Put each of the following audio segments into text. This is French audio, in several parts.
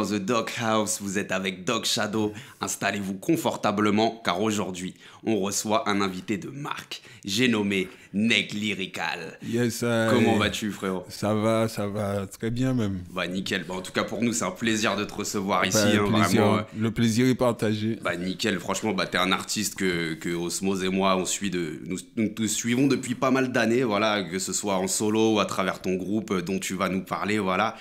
dans The Dog House, vous êtes avec Dog Shadow. Installez-vous confortablement car aujourd'hui, on reçoit un invité de marque. J'ai nommé Neg Lyrical. Yes, Comment vas-tu, frérot? Ça va très bien même. Bah nickel, bah, en tout cas pour nous c'est un plaisir de te recevoir ici. Le plaisir est partagé. Bah nickel, franchement bah, t'es un artiste que Osmose et moi on suit nous te suivons depuis pas mal d'années, voilà, que ce soit en solo ou à travers ton groupe dont tu vas nous parler, voilà.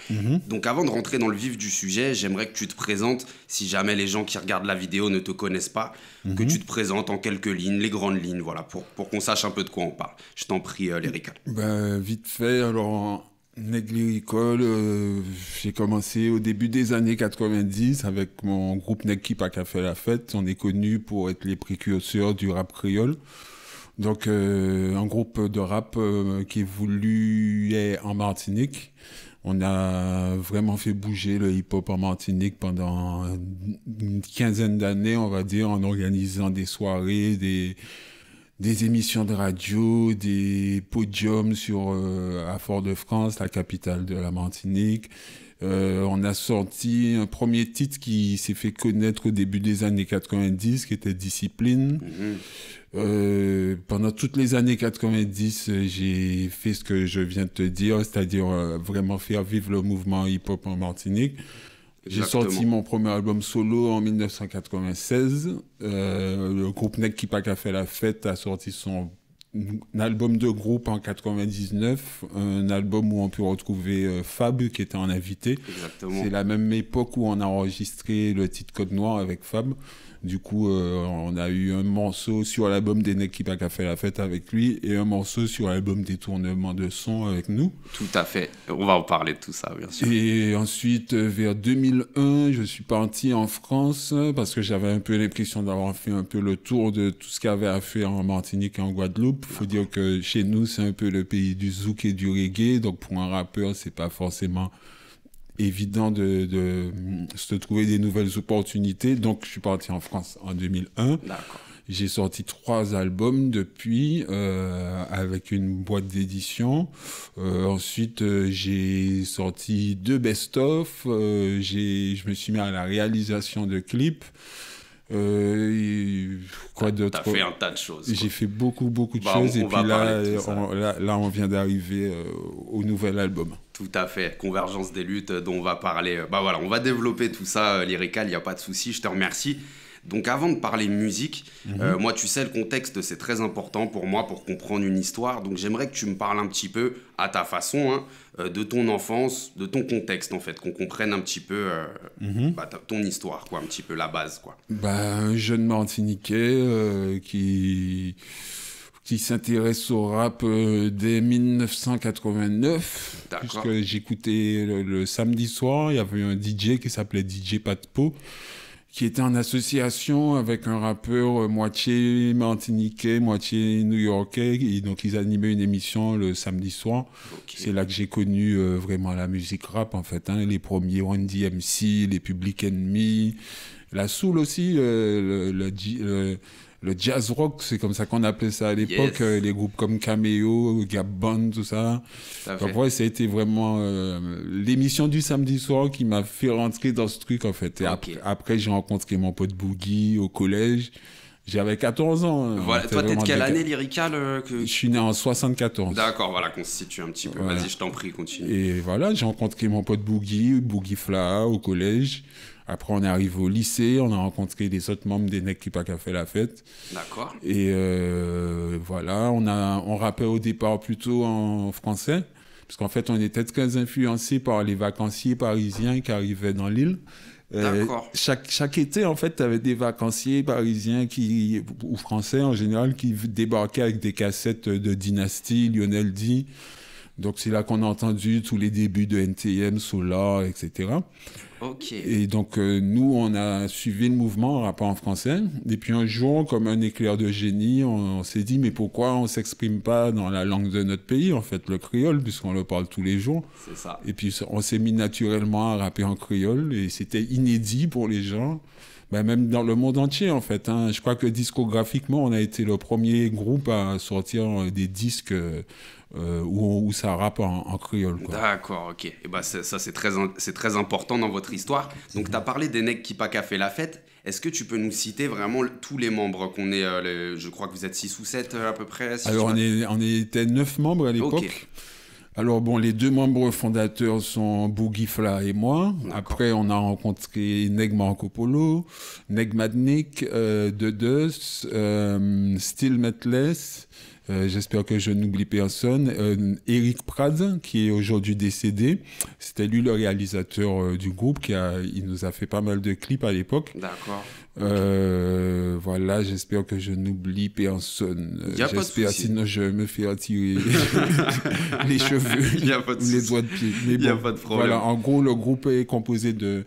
Donc avant de rentrer dans le vif du sujet, j'aimerais que tu te présentes, si jamais les gens qui regardent la vidéo ne te connaissent pas, que tu te présentes en quelques lignes, les grandes lignes, voilà, pour qu'on sache un peu de quoi on parle. Je t'en prie, Lyrical. Vite fait, alors Neg Lyrical, j'ai commencé au début des années 90 avec mon groupe Neg qui pas qu'à fait la fête. On est connu pour être les précurseurs du rap créole. Donc un groupe de rap qui évoluait en Martinique. On a vraiment fait bouger le hip-hop en Martinique pendant une quinzaine d'années, on va dire, en organisant des soirées, des émissions de radio, des podiums à Fort-de-France, la capitale de la Martinique. On a sorti un premier titre qui s'est fait connaître au début des années 90, qui était Discipline. Pendant toutes les années 90, j'ai fait ce que je viens de te dire, c'est-à-dire vraiment faire vivre le mouvement hip-hop en Martinique. J'ai sorti mon premier album solo en 1996. Le groupe Neg qui pas qu'à fait la fête a sorti son album de groupe en 99, un album où on peut retrouver Fab qui était en invité. Exactement. C'est la même époque où on a enregistré le titre Code Noir avec Fab. Du coup, on a eu un morceau sur l'album des Neg qui pas qu'à fait la fête avec lui et un morceau sur l'album Détournement de son avec nous. Tout à fait. On va en parler de tout ça, bien sûr. Et ensuite, vers 2001, je suis parti en France parce que j'avais un peu l'impression d'avoir fait un peu le tour de tout ce qu'il y avait à faire en Martinique et en Guadeloupe. Il faut dire que chez nous, c'est un peu le pays du zouk et du reggae. Donc, pour un rappeur, c'est pas forcément évident de se trouver des nouvelles opportunités. Donc, je suis parti en France en 2001. D'accord. J'ai sorti 3 albums depuis, avec une boîte d'édition. Ensuite, j'ai sorti 2 best-of. Je me suis mis à la réalisation de clips. Quoi d'autre? T'as fait un tas de choses. J'ai fait beaucoup de choses. Et puis là, on vient d'arriver au nouvel album. Tout à fait, convergence des luttes dont on va parler. Bah voilà, on va développer tout ça, Lyrical, il n'y a pas de souci, je te remercie. Donc avant de parler musique, moi tu sais le contexte c'est très important pour moi pour comprendre une histoire, donc j'aimerais que tu me parles un petit peu à ta façon de ton enfance, de ton contexte en fait, qu'on comprenne un petit peu ton histoire, quoi, un petit peu la base, quoi. Un jeune Martiniquais qui s'intéresse au rap dès 1989, puisque j'écoutais le samedi soir, il y avait un DJ qui s'appelait DJ Patpo, qui était en association avec un rappeur moitié martiniquais, moitié new-yorkais, et donc ils animaient une émission le samedi soir. Okay. C'est là que j'ai connu vraiment la musique rap en fait, les premiers Run DMC, les Public Enemy, la soul aussi, le jazz rock, c'est comme ça qu'on appelait ça à l'époque, les groupes comme Cameo, Gap Band, tout ça. Donc ouais, ça a été vraiment l'émission du samedi soir qui m'a fait rentrer dans ce truc en fait. Et après, j'ai rencontré mon pote Boogie au collège. J'avais 14 ans. Voilà. Toi, t'es de quelle année, Lyrical Je suis né en 74. D'accord, voilà, constitue un petit peu. Voilà. Vas-y, je t'en prie, continue. Et voilà, j'ai rencontré mon pote Boogie Fla au collège. Après, on est arrivé au lycée, on a rencontré des autres membres des Neg qui pas qu'à fait la fête. D'accord. Et voilà, on rappait au départ plutôt en français, parce qu'en fait, on était très influencés par les vacanciers parisiens qui arrivaient dans l'île. D'accord. Chaque été, en fait, tu avais des vacanciers parisiens ou français en général qui débarquaient avec des cassettes de Dynasty, Lionel D. Donc, c'est là qu'on a entendu tous les débuts de NTM, Solar, etc. Ok. Et donc, nous, on a suivi le mouvement en rappant en français. Et puis un jour, comme un éclair de génie, on s'est dit, mais pourquoi on ne s'exprime pas dans la langue de notre pays, en fait, le créole, puisqu'on le parle tous les jours. C'est ça. Et puis, on s'est mis naturellement à rapper en créole, et c'était inédit pour les gens. Ben, même dans le monde entier, en fait. Hein. Je crois que discographiquement, on a été le premier groupe à sortir des disques où ça rappe en créole. D'accord, ok. Et bah, ça, c'est très important dans votre histoire. Donc, tu as parlé des Nèg qui pas qu'a fait la fête. Est-ce que tu peux nous citer vraiment tous les membres qu'on est je crois que vous êtes 6 ou 7 à peu près. Si Alors, on était 9 membres à l'époque. Okay. Alors bon, les 2 membres fondateurs sont Boogie Fla et moi. Après, on a rencontré Neg Marco Polo, Neg Madnik, Dedeus, Still Metless, j'espère que je n'oublie personne, Eric Prad, qui est aujourd'hui décédé. C'était lui le réalisateur du groupe, il nous a fait pas mal de clips à l'époque. D'accord. Voilà, j'espère que je n'oublie personne. J'espère, sinon je me fais attirer les cheveux ou les doigts de pied. Mais bon, pas de problème. Voilà, en gros, le groupe est composé de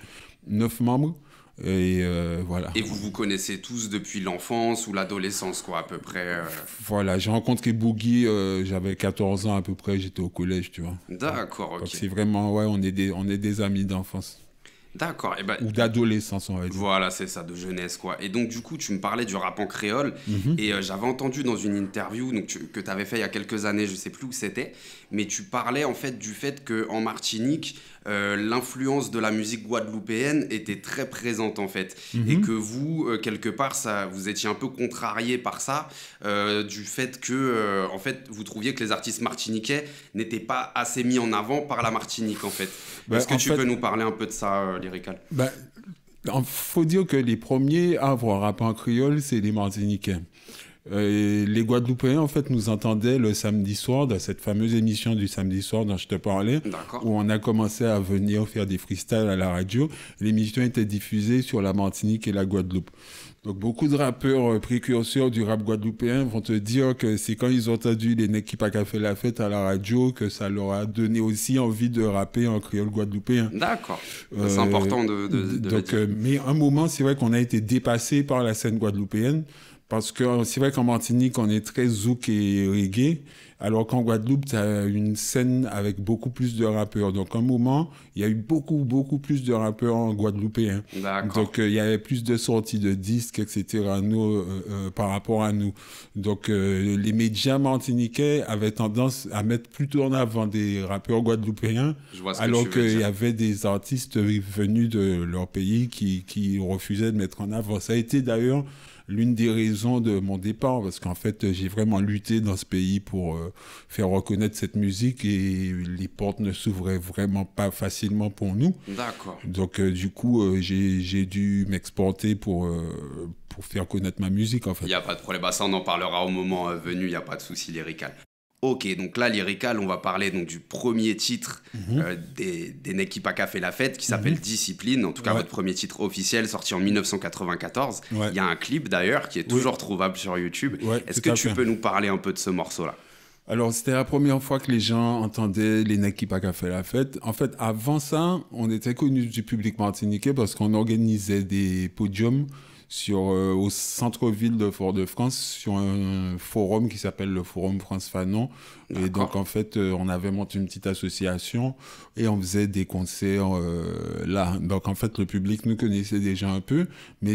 9 membres. Et voilà. Et vous vous connaissez tous depuis l'enfance ou l'adolescence, quoi, à peu près Voilà, j'ai rencontré Boogie, j'avais 14 ans à peu près, j'étais au collège, tu vois. D'accord, ok. Donc c'est vraiment, ouais, on est des amis d'enfance. D'accord. Ou d'adolescence, on va dire. Voilà, c'est ça, de jeunesse, quoi. Et donc, du coup, tu me parlais du rap en créole. Et j'avais entendu dans une interview que tu avais fait il y a quelques années, je sais plus où c'était, mais tu parlais en fait du fait qu'en Martinique, l'influence de la musique guadeloupéenne était très présente, en fait. Et que vous, quelque part, vous étiez un peu contrarié par ça, du fait que, en fait, vous trouviez que les artistes martiniquais n'étaient pas assez mis en avant par la Martinique, en fait. Est-ce que tu peux nous parler un peu de ça, Lyrical? Il faut dire que les premiers à avoir rappé en créole, c'est les Martiniquais. Les Guadeloupéens, en fait, nous entendaient le samedi soir, dans cette fameuse émission du samedi soir dont je te parlais, où on a commencé à venir faire des freestyles à la radio. L'émission était diffusée sur la Martinique et la Guadeloupe. Donc, beaucoup de rappeurs précurseurs du rap guadeloupéen vont te dire que c'est quand ils ont entendu les Nèg qui pas qu'a fait la fête à la radio que ça leur a donné aussi envie de rapper en créole guadeloupéen. D'accord. C'est important de donc, mais un moment, c'est vrai qu'on a été dépassé par la scène guadeloupéenne. Parce que c'est vrai qu'en Martinique, on est très zouk et reggae, alors qu'en Guadeloupe, tu as une scène avec beaucoup plus de rappeurs. Donc, à un moment, il y a eu beaucoup plus de rappeurs en guadeloupéen. Donc, il y avait plus de sorties de disques, etc., par rapport à nous. Donc, les médias martiniquais avaient tendance à mettre plutôt en avant des rappeurs guadeloupéens, alors qu'il y avait des artistes venus de leur pays qui refusaient de mettre en avant. Ça a été d'ailleurs l'une des raisons de mon départ, parce qu'en fait, j'ai vraiment lutté dans ce pays pour faire reconnaître cette musique et les portes ne s'ouvraient vraiment pas facilement pour nous. D'accord. Donc, du coup, j'ai dû m'exporter pour faire connaître ma musique, en fait. Il n'y a pas de problème. Ça, on en parlera au moment venu, il n'y a pas de souci, Lyrical. Ok, donc là, Lyrical, on va parler donc, du premier titre des Nèg qui pas qu'a fait la fête, qui s'appelle Discipline. En tout cas, votre premier titre officiel, sorti en 1994. Il y a un clip d'ailleurs qui est toujours trouvable sur YouTube. Est-ce que tu peux nous parler un peu de ce morceau-là? Alors, c'était la première fois que les gens entendaient les Nèg qui pas qu'a fait la fête. En fait, avant ça, on était connus du public martiniquais parce qu'on organisait des podiums au centre-ville de Fort-de-France, sur un forum qui s'appelle le Forum France Fanon. Et donc, en fait, on avait monté une petite association et on faisait des concerts là. Donc, en fait, le public nous connaissait déjà un peu, mais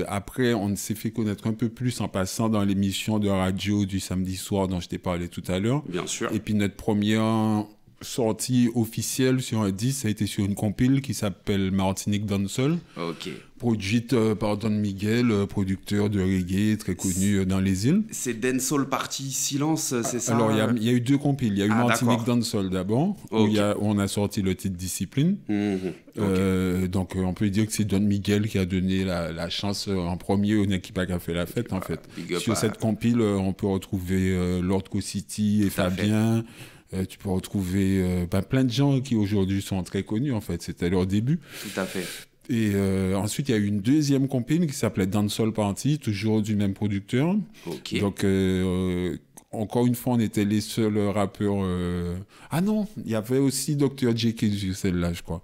après, on s'est fait connaître un peu plus en passant dans l'émission de radio du samedi soir dont je t'ai parlé tout à l'heure. Bien sûr. Et puis, notre première sortie officielle sur un disque, ça a été sur une compile qui s'appelle Martinique Dancehall. Ok. Produite par Don Miguel, producteur de reggae très connu dans les îles. C'est Dancehall Party Silence, c'est ça? Alors, il y a eu 2 compiles. Il y a eu Martinique Dancehall d'abord, où on a sorti le titre Discipline. Donc, on peut dire que c'est Don Miguel qui a donné la chance en premier au Nèg qui pas qu'a fait la fête, en fait. Sur cette compile, on peut retrouver Lord Co-City et Fabien. Tu peux retrouver plein de gens qui aujourd'hui sont très connus, en fait. C'était leur début. Tout à fait. Et ensuite, il y a eu une deuxième compile qui s'appelait Dancehall Party, toujours du même producteur. Ok. Donc, encore une fois, on était les seuls rappeurs. Ah non, il y avait aussi Dr. Jekyll sur celle-là, je crois.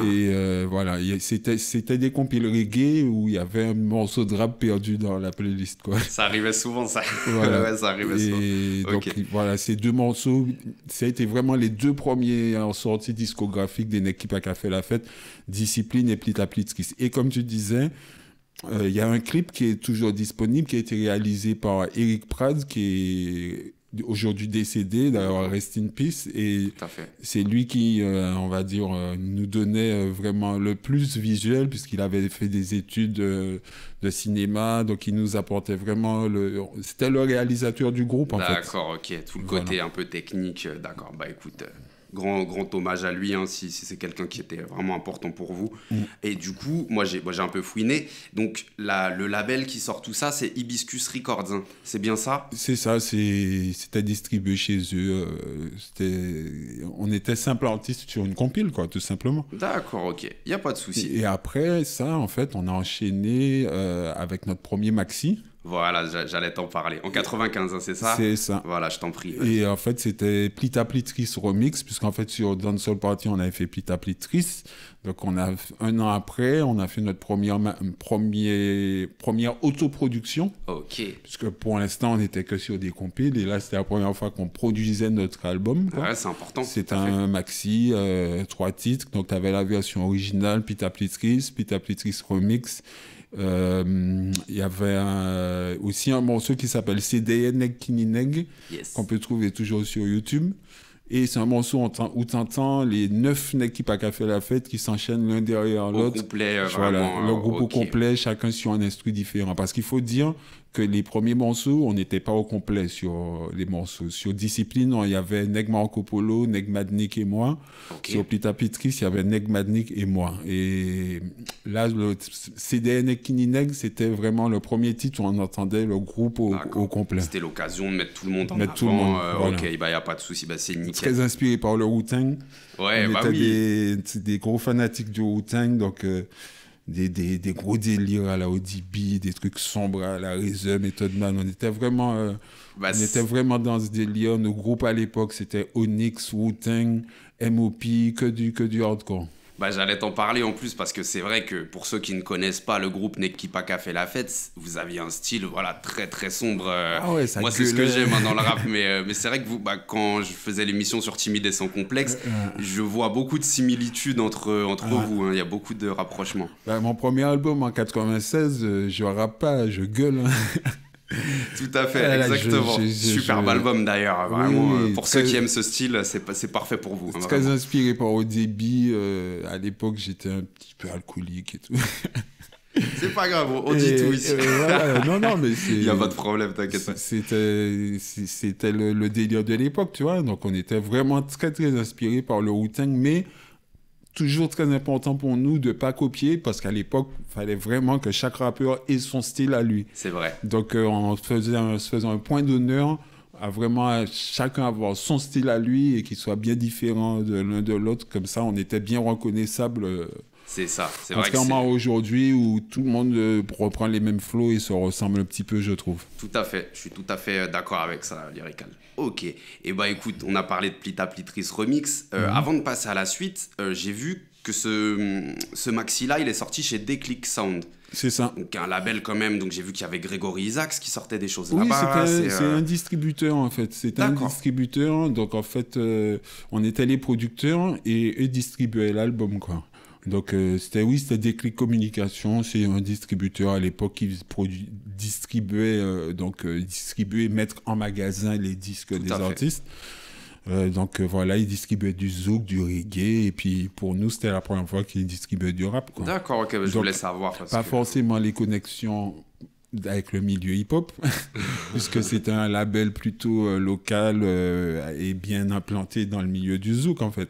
Et voilà, c'était des compiles reggae où il y avait un morceau de rap perdu dans la playlist, quoi. Ça arrivait souvent, ça. Voilà. Ça arrivait souvent. Et donc, voilà, ces 2 morceaux, ça a été vraiment les 2 premiers en sortie discographique des Nèg qui pas qu'a fait la fête, Discipline et Plita Plitskis. Et comme tu disais, Il y a un clip qui est toujours disponible, qui a été réalisé par Eric Prad, qui est aujourd'hui décédé, d'ailleurs Rest in Peace, et Tout à fait. c'est lui qui, on va dire, nous donnait vraiment le plus visuel, puisqu'il avait fait des études de cinéma, donc il nous apportait vraiment c'était le réalisateur du groupe, en fait. D'accord, ok, tout le côté un peu technique, d'accord, bah écoute, grand hommage à lui, hein, si c'est quelqu'un qui était vraiment important pour vous. Et du coup, moi j'ai un peu fouiné, donc le label qui sort tout ça, c'est Hibiscus Records, hein. C'est bien ça? C'est ça, c'était distribué chez eux. On était simple artiste sur une compile, quoi, tout simplement. D'accord, ok, il n'y a pas de souci. Et après ça, en fait, on a enchaîné avec notre premier maxi. Voilà, j'allais t'en parler. En 95, hein, c'est ça? C'est ça. Voilà, je t'en prie. Et en fait, c'était Plita Plitris Remix, puisqu'en fait, sur Dancehall Party, on avait fait Plita Plitris. Donc, un an après, on a fait notre première autoproduction. Ok. Puisque pour l'instant, on n'était que sur des compiles. Et là, c'était la première fois qu'on produisait notre album, quoi. Ouais, c'est important. C'est un maxi, 3 titres. Donc, tu avais la version originale, Plita Plitris Remix. Il y avait aussi un morceau qui s'appelle CDN Neg Kini Neg, qu'on peut trouver toujours sur YouTube. Et c'est un morceau où tu entends les 9 necks qui pas fait la fête qui s'enchaînent l'un derrière l'autre. Au complet, voilà, vraiment. le groupe au complet, chacun sur un instru différent. Parce qu'il faut dire que les premiers morceaux, on n'était pas au complet sur les morceaux. Sur Discipline, il y avait Neg Marco Polo, Neg Madnik et moi. Sur Plita Plitris, il y avait Neg Madnik et moi. Et là, le CDN Neg Kini Neg, c'était vraiment le premier titre où on entendait le groupe au complet. C'était l'occasion de mettre tout le monde en avant. Voilà. Ok, il n'y a pas de souci, c'est nickel. Très inspiré par le Wu-Tang. Ouais, on était des gros fanatiques du Wu-Tang, donc des gros délires à la ODB, des trucs sombres à la RZA, Method Man. On était vraiment dans ce délire. Nos groupes à l'époque, c'était Onyx, Wu-Tang, M.O.P., que du hardcore. J'allais t'en parler en plus parce que c'est vrai que pour ceux qui ne connaissent pas le groupe Neki Paka fait la fête, vous aviez un style très très sombre. Ouais, ça moi, c'est ce que j'aime dans le rap, mais c'est vrai que quand je faisais l'émission sur Timide et sans complexe, je vois beaucoup de similitudes entre vous. Il y a beaucoup de rapprochements. Mon premier album en 96, je rappe pas, je gueule. Tout à fait, exactement. Superbe album d'ailleurs, vraiment. Oui, pour ceux qui aiment ce style, c'est parfait pour vous. C'est très inspiré par ODB. À l'époque, j'étais un petit peu alcoolique et tout. C'est pas grave, on dit tout ici. Non, mais il n'y a pas de problème, t'inquiète pas. C'était le délire de l'époque, tu vois. Donc, on était vraiment très, très inspiré par le Wu-Tang, mais toujours très important pour nous de ne pas copier, parce qu'à l'époque, il fallait vraiment que chaque rappeur ait son style à lui. C'est vrai. Donc, on faisait un point d'honneur à vraiment chacun avoir son style à lui et qu'il soit bien différent de l'un de l'autre. Comme ça, on était bien reconnaissable. C'est ça, c'est vrai. Contrairement à aujourd'hui où tout le monde reprend les mêmes flows et se ressemble un petit peu, je trouve. Tout à fait, je suis tout à fait d'accord avec ça, Lyrical. Ok, et écoute, on a parlé de Plita Plitris Remix. Avant de passer à la suite, j'ai vu que ce maxi-là, il est sorti chez Déclic Sound. C'est ça. Donc un label quand même, donc j'ai vu qu'il y avait Grégory Isaacs qui sortait des choses oui, là-bas. C'est un distributeur en fait. C'était un distributeur, donc en fait, on était les producteurs et eux distribuaient l'album, quoi. Donc c'était Déclic Communication, c'est un distributeur à l'époque qui distribuait, mettre en magasin les disques des artistes. Donc voilà, il distribuait du zouk, du reggae, et puis pour nous, c'était la première fois qu'il distribuait du rap, quoi. D'accord, ok, je voulais savoir. Pas forcément les connexions avec le milieu hip-hop, puisque c'était un label plutôt local et bien implanté dans le milieu du zouk, en fait.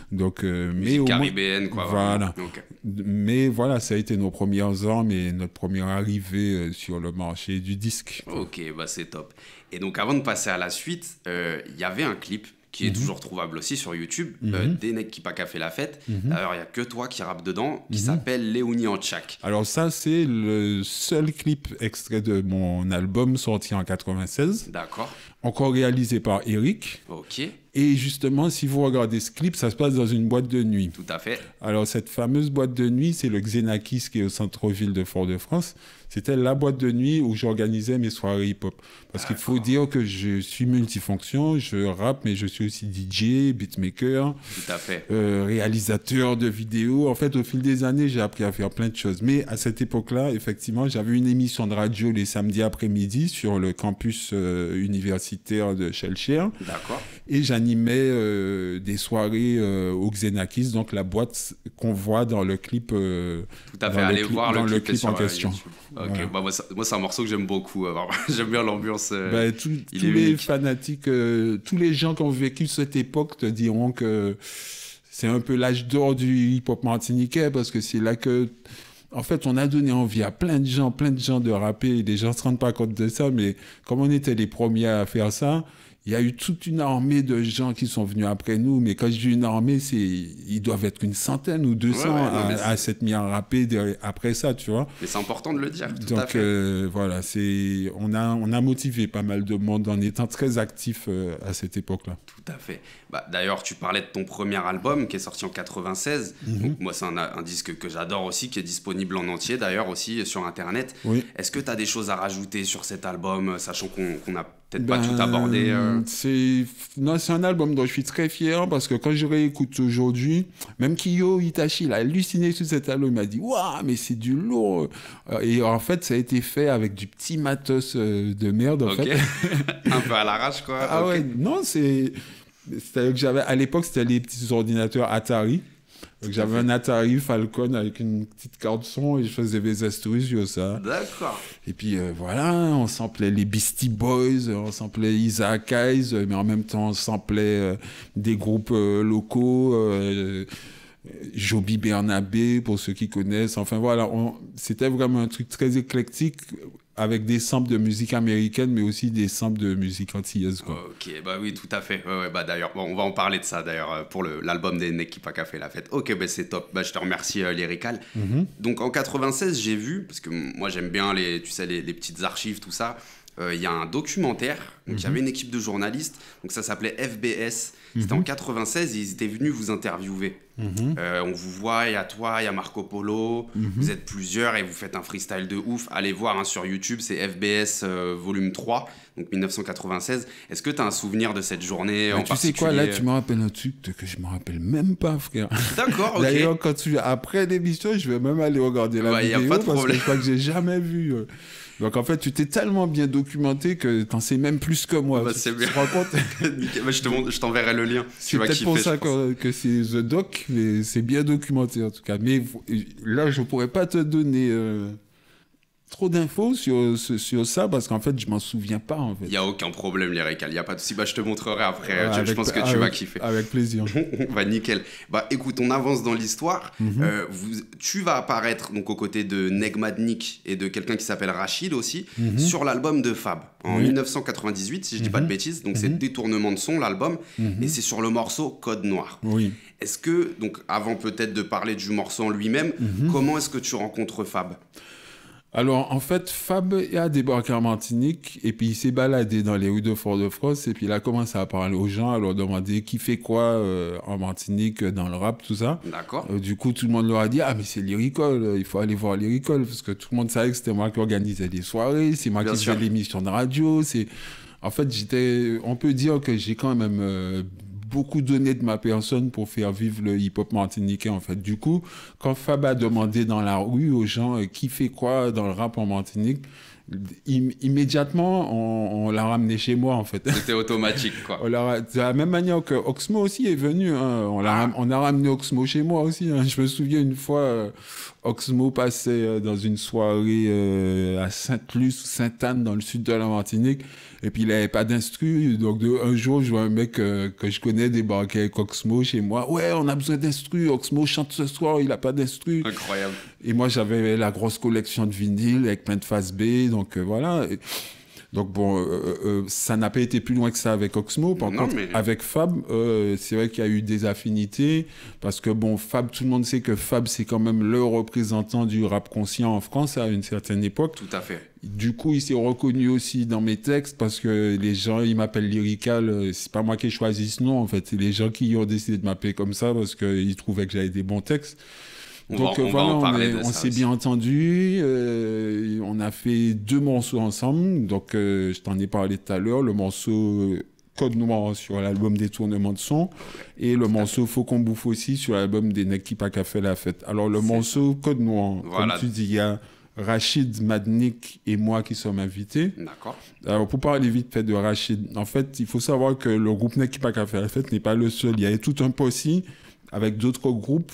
Donc, mais caribéenne, quoi. Voilà. Okay. Mais voilà, ça a été nos premières armes et notre première arrivée sur le marché du disque. Ok, c'est top. Et donc, avant de passer à la suite, il y avait un clip qui est toujours trouvable aussi sur YouTube, des Neg qui Paka fait la fête. D'ailleurs, il n'y a que toi qui rappe dedans, qui s'appelle Léonie Antchak. Alors ça, c'est le seul clip extrait de mon album sorti en 96. D'accord. Encore réalisé par Eric. Ok. Et justement, si vous regardez ce clip, ça se passe dans une boîte de nuit. Tout à fait. Alors, cette fameuse boîte de nuit, c'est le Xenakis qui est au centre-ville de Fort-de-France. C'était la boîte de nuit où j'organisais mes soirées hip-hop. Parce qu'il faut dire que je suis multifonction, je rappe, mais je suis aussi DJ, beatmaker, tout à fait. Réalisateur de vidéos. En fait, au fil des années, j'ai appris à faire plein de choses. Mais à cette époque-là, effectivement, j'avais une émission de radio les samedis après-midi sur le campus universitaire de Shellshire. D'accord. Et j'animais des soirées au Xenakis, donc la boîte qu'on voit dans le clip. Tout à fait, allez voir le clip en question. Ok, voilà. Bah, moi, c'est un morceau que j'aime beaucoup. J'aime bien l'ambiance. Tous les fanatiques, tous les gens qui ont vécu cette époque te diront que c'est un peu l'âge d'or du hip-hop martiniquais, parce que c'est là que, en fait, on a donné envie à plein de gens de rapper. Les gens ne se rendent pas compte de ça, mais comme on était les premiers à faire ça, il y a eu toute une armée de gens qui sont venus après nous, mais quand je dis une armée, ils doivent être une centaine ou 200 à s'être mis à rapper après ça, tu vois. Mais c'est important de le dire, tout donc, à fait. Voilà, on a motivé pas mal de monde en étant très actifs à cette époque-là. Tout à fait. Bah, d'ailleurs, tu parlais de ton premier album qui est sorti en 96. Donc, moi, c'est un disque que j'adore aussi, qui est disponible en entier, d'ailleurs, aussi sur Internet. Oui. Est-ce que tu as des choses à rajouter sur cet album, sachant qu'on n'a peut-être pas tout abordé Non, c'est un album dont je suis très fier, parce que quand je réécoute aujourd'hui, même Kiyo Itachi, il a halluciné sur cet album. Il m'a dit « Waouh, mais c'est du lourd !» Et en fait, ça a été fait avec du petit matos de merde, en fait. Un peu à l'arrache, quoi. Ah ouais, non, c'est-à-dire que à l'époque, c'était les petits ordinateurs Atari. Donc j'avais un Atari Falcon avec une petite carte son et je faisais des astuces sur ça. D'accord. Et puis voilà, on samplait les Beastie Boys, on samplait Isaac Hayes, mais en même temps on samplait des groupes locaux, Joby Bernabé pour ceux qui connaissent. Enfin voilà, c'était vraiment un truc très éclectique, avec des samples de musique américaine, mais aussi des samples de musique antillaise, quoi. Ok, bah oui, tout à fait. Ouais, bah d'ailleurs, bon, on va en parler de ça, d'ailleurs, pour l'album des Nekipa qui a fait la fête. Ok, bah c'est top. Bah, je te remercie, Lyrical. Donc, en 96, j'ai vu, parce que moi, j'aime bien les petites archives, tout ça, il y a un documentaire. Donc, il y avait une équipe de journalistes. Donc, ça s'appelait FBS. C'était en 96 et ils étaient venus vous interviewer. On vous voit, il y a toi, il y a Marco Polo. Vous êtes plusieurs et vous faites un freestyle de ouf. Allez voir sur YouTube, c'est FBS volume 3, donc 1996. Est-ce que tu as un souvenir de cette journée en particulier? Tu sais quoi, là, tu me rappelles un truc que je me rappelle même pas, frère. D'accord, ok. D'ailleurs, après l'émission, je vais même aller regarder la vidéo, y a pas de parce problème. que je crois que j'ai jamais vu. Donc en fait, tu t'es tellement bien documenté que t'en sais même plus que moi. Bah, c'est bien. Tu te rends compte? Bah, je t'enverrai le lien. C'est peut-être pour ça que c'est The Doc, mais c'est bien documenté en tout cas. Mais là, je pourrais pas te donner trop d'infos sur ça, parce qu'en fait, je m'en souviens pas, en fait. Il n'y a aucun problème, Lyrical. Il n'y a pas de souci. Bah, je te montrerai après. Je pense que tu vas kiffer. Avec plaisir. Bah, nickel. Bah, écoute, on avance dans l'histoire. Tu vas apparaître donc, aux côtés de Negmadnik et de quelqu'un qui s'appelle Rachid aussi, sur l'album de Fab, en 1998, si je dis pas de bêtises. Donc, c'est Détournement de son, l'album. Et c'est sur le morceau Code Noir. Oui. Est-ce que, donc, avant peut-être de parler du morceau en lui-même, comment est-ce que tu rencontres Fab ? Alors, en fait, Fab a débarqué en Martinique et puis il s'est baladé dans les rues de Fort-de-France et puis il a commencé à parler aux gens, à leur demander qui fait quoi en Martinique, dans le rap, tout ça. D'accord. Du coup, tout le monde leur a dit « Ah, mais c'est Lyrical, il faut aller voir Lyrical » parce que tout le monde savait que c'était moi qui organisais des soirées, c'est moi qui faisais l'émission de radio. En fait, on peut dire que j'ai quand même beaucoup donné de ma personne pour faire vivre le hip-hop martiniquais, en fait. Du coup, quand Fab a demandé dans la rue aux gens qui fait quoi dans le rap en Martinique, immédiatement, on l'a ramené chez moi, en fait. C'était automatique, quoi. De la même manière que Oxmo aussi est venu. Hein. On a ramené Oxmo chez moi aussi. Hein. Je me souviens une fois, Oxmo passait dans une soirée à Sainte-Luce ou Sainte-Anne, dans le sud de la Martinique. Et puis, il n'avait pas d'instru. Donc, un jour, je vois un mec que je connais débarquer avec Oxmo chez moi. Ouais, on a besoin d'instru. Oxmo chante ce soir, il n'a pas d'instru. Incroyable. Et moi, j'avais la grosse collection de vinyles avec plein de face B. Donc, voilà. Donc bon, ça n'a pas été plus loin que ça avec Oxmo. Par contre, avec Fab, c'est vrai qu'il y a eu des affinités, parce que bon, Fab, tout le monde sait que Fab, c'est quand même le représentant du rap conscient en France à une certaine époque. Tout à fait. Du coup, il s'est reconnu aussi dans mes textes, parce que les gens, ils m'appellent Lyrical. C'est pas moi qui ai choisi ce nom, en fait. C'est les gens qui ont décidé de m'appeler comme ça, parce qu'ils trouvaient que j'avais des bons textes. Donc voilà, on s'est bien entendu, on a fait 2 morceaux ensemble, donc je t'en ai parlé tout à l'heure, le morceau Code Noir sur l'album Détournement de son, et le morceau Faut qu'on bouffe aussi sur l'album des Nec qui pas qu'a fait la fête. Alors le morceau Code Noir, voilà. Comme tu dis, il y a Rachid, Madnik et moi qui sommes invités. D'accord. Alors pour parler vite fait de Rachid, en fait, il faut savoir que le groupe Nec qui pas qu'a fait la fête n'est pas le seul, il y avait tout un posse avec d'autres groupes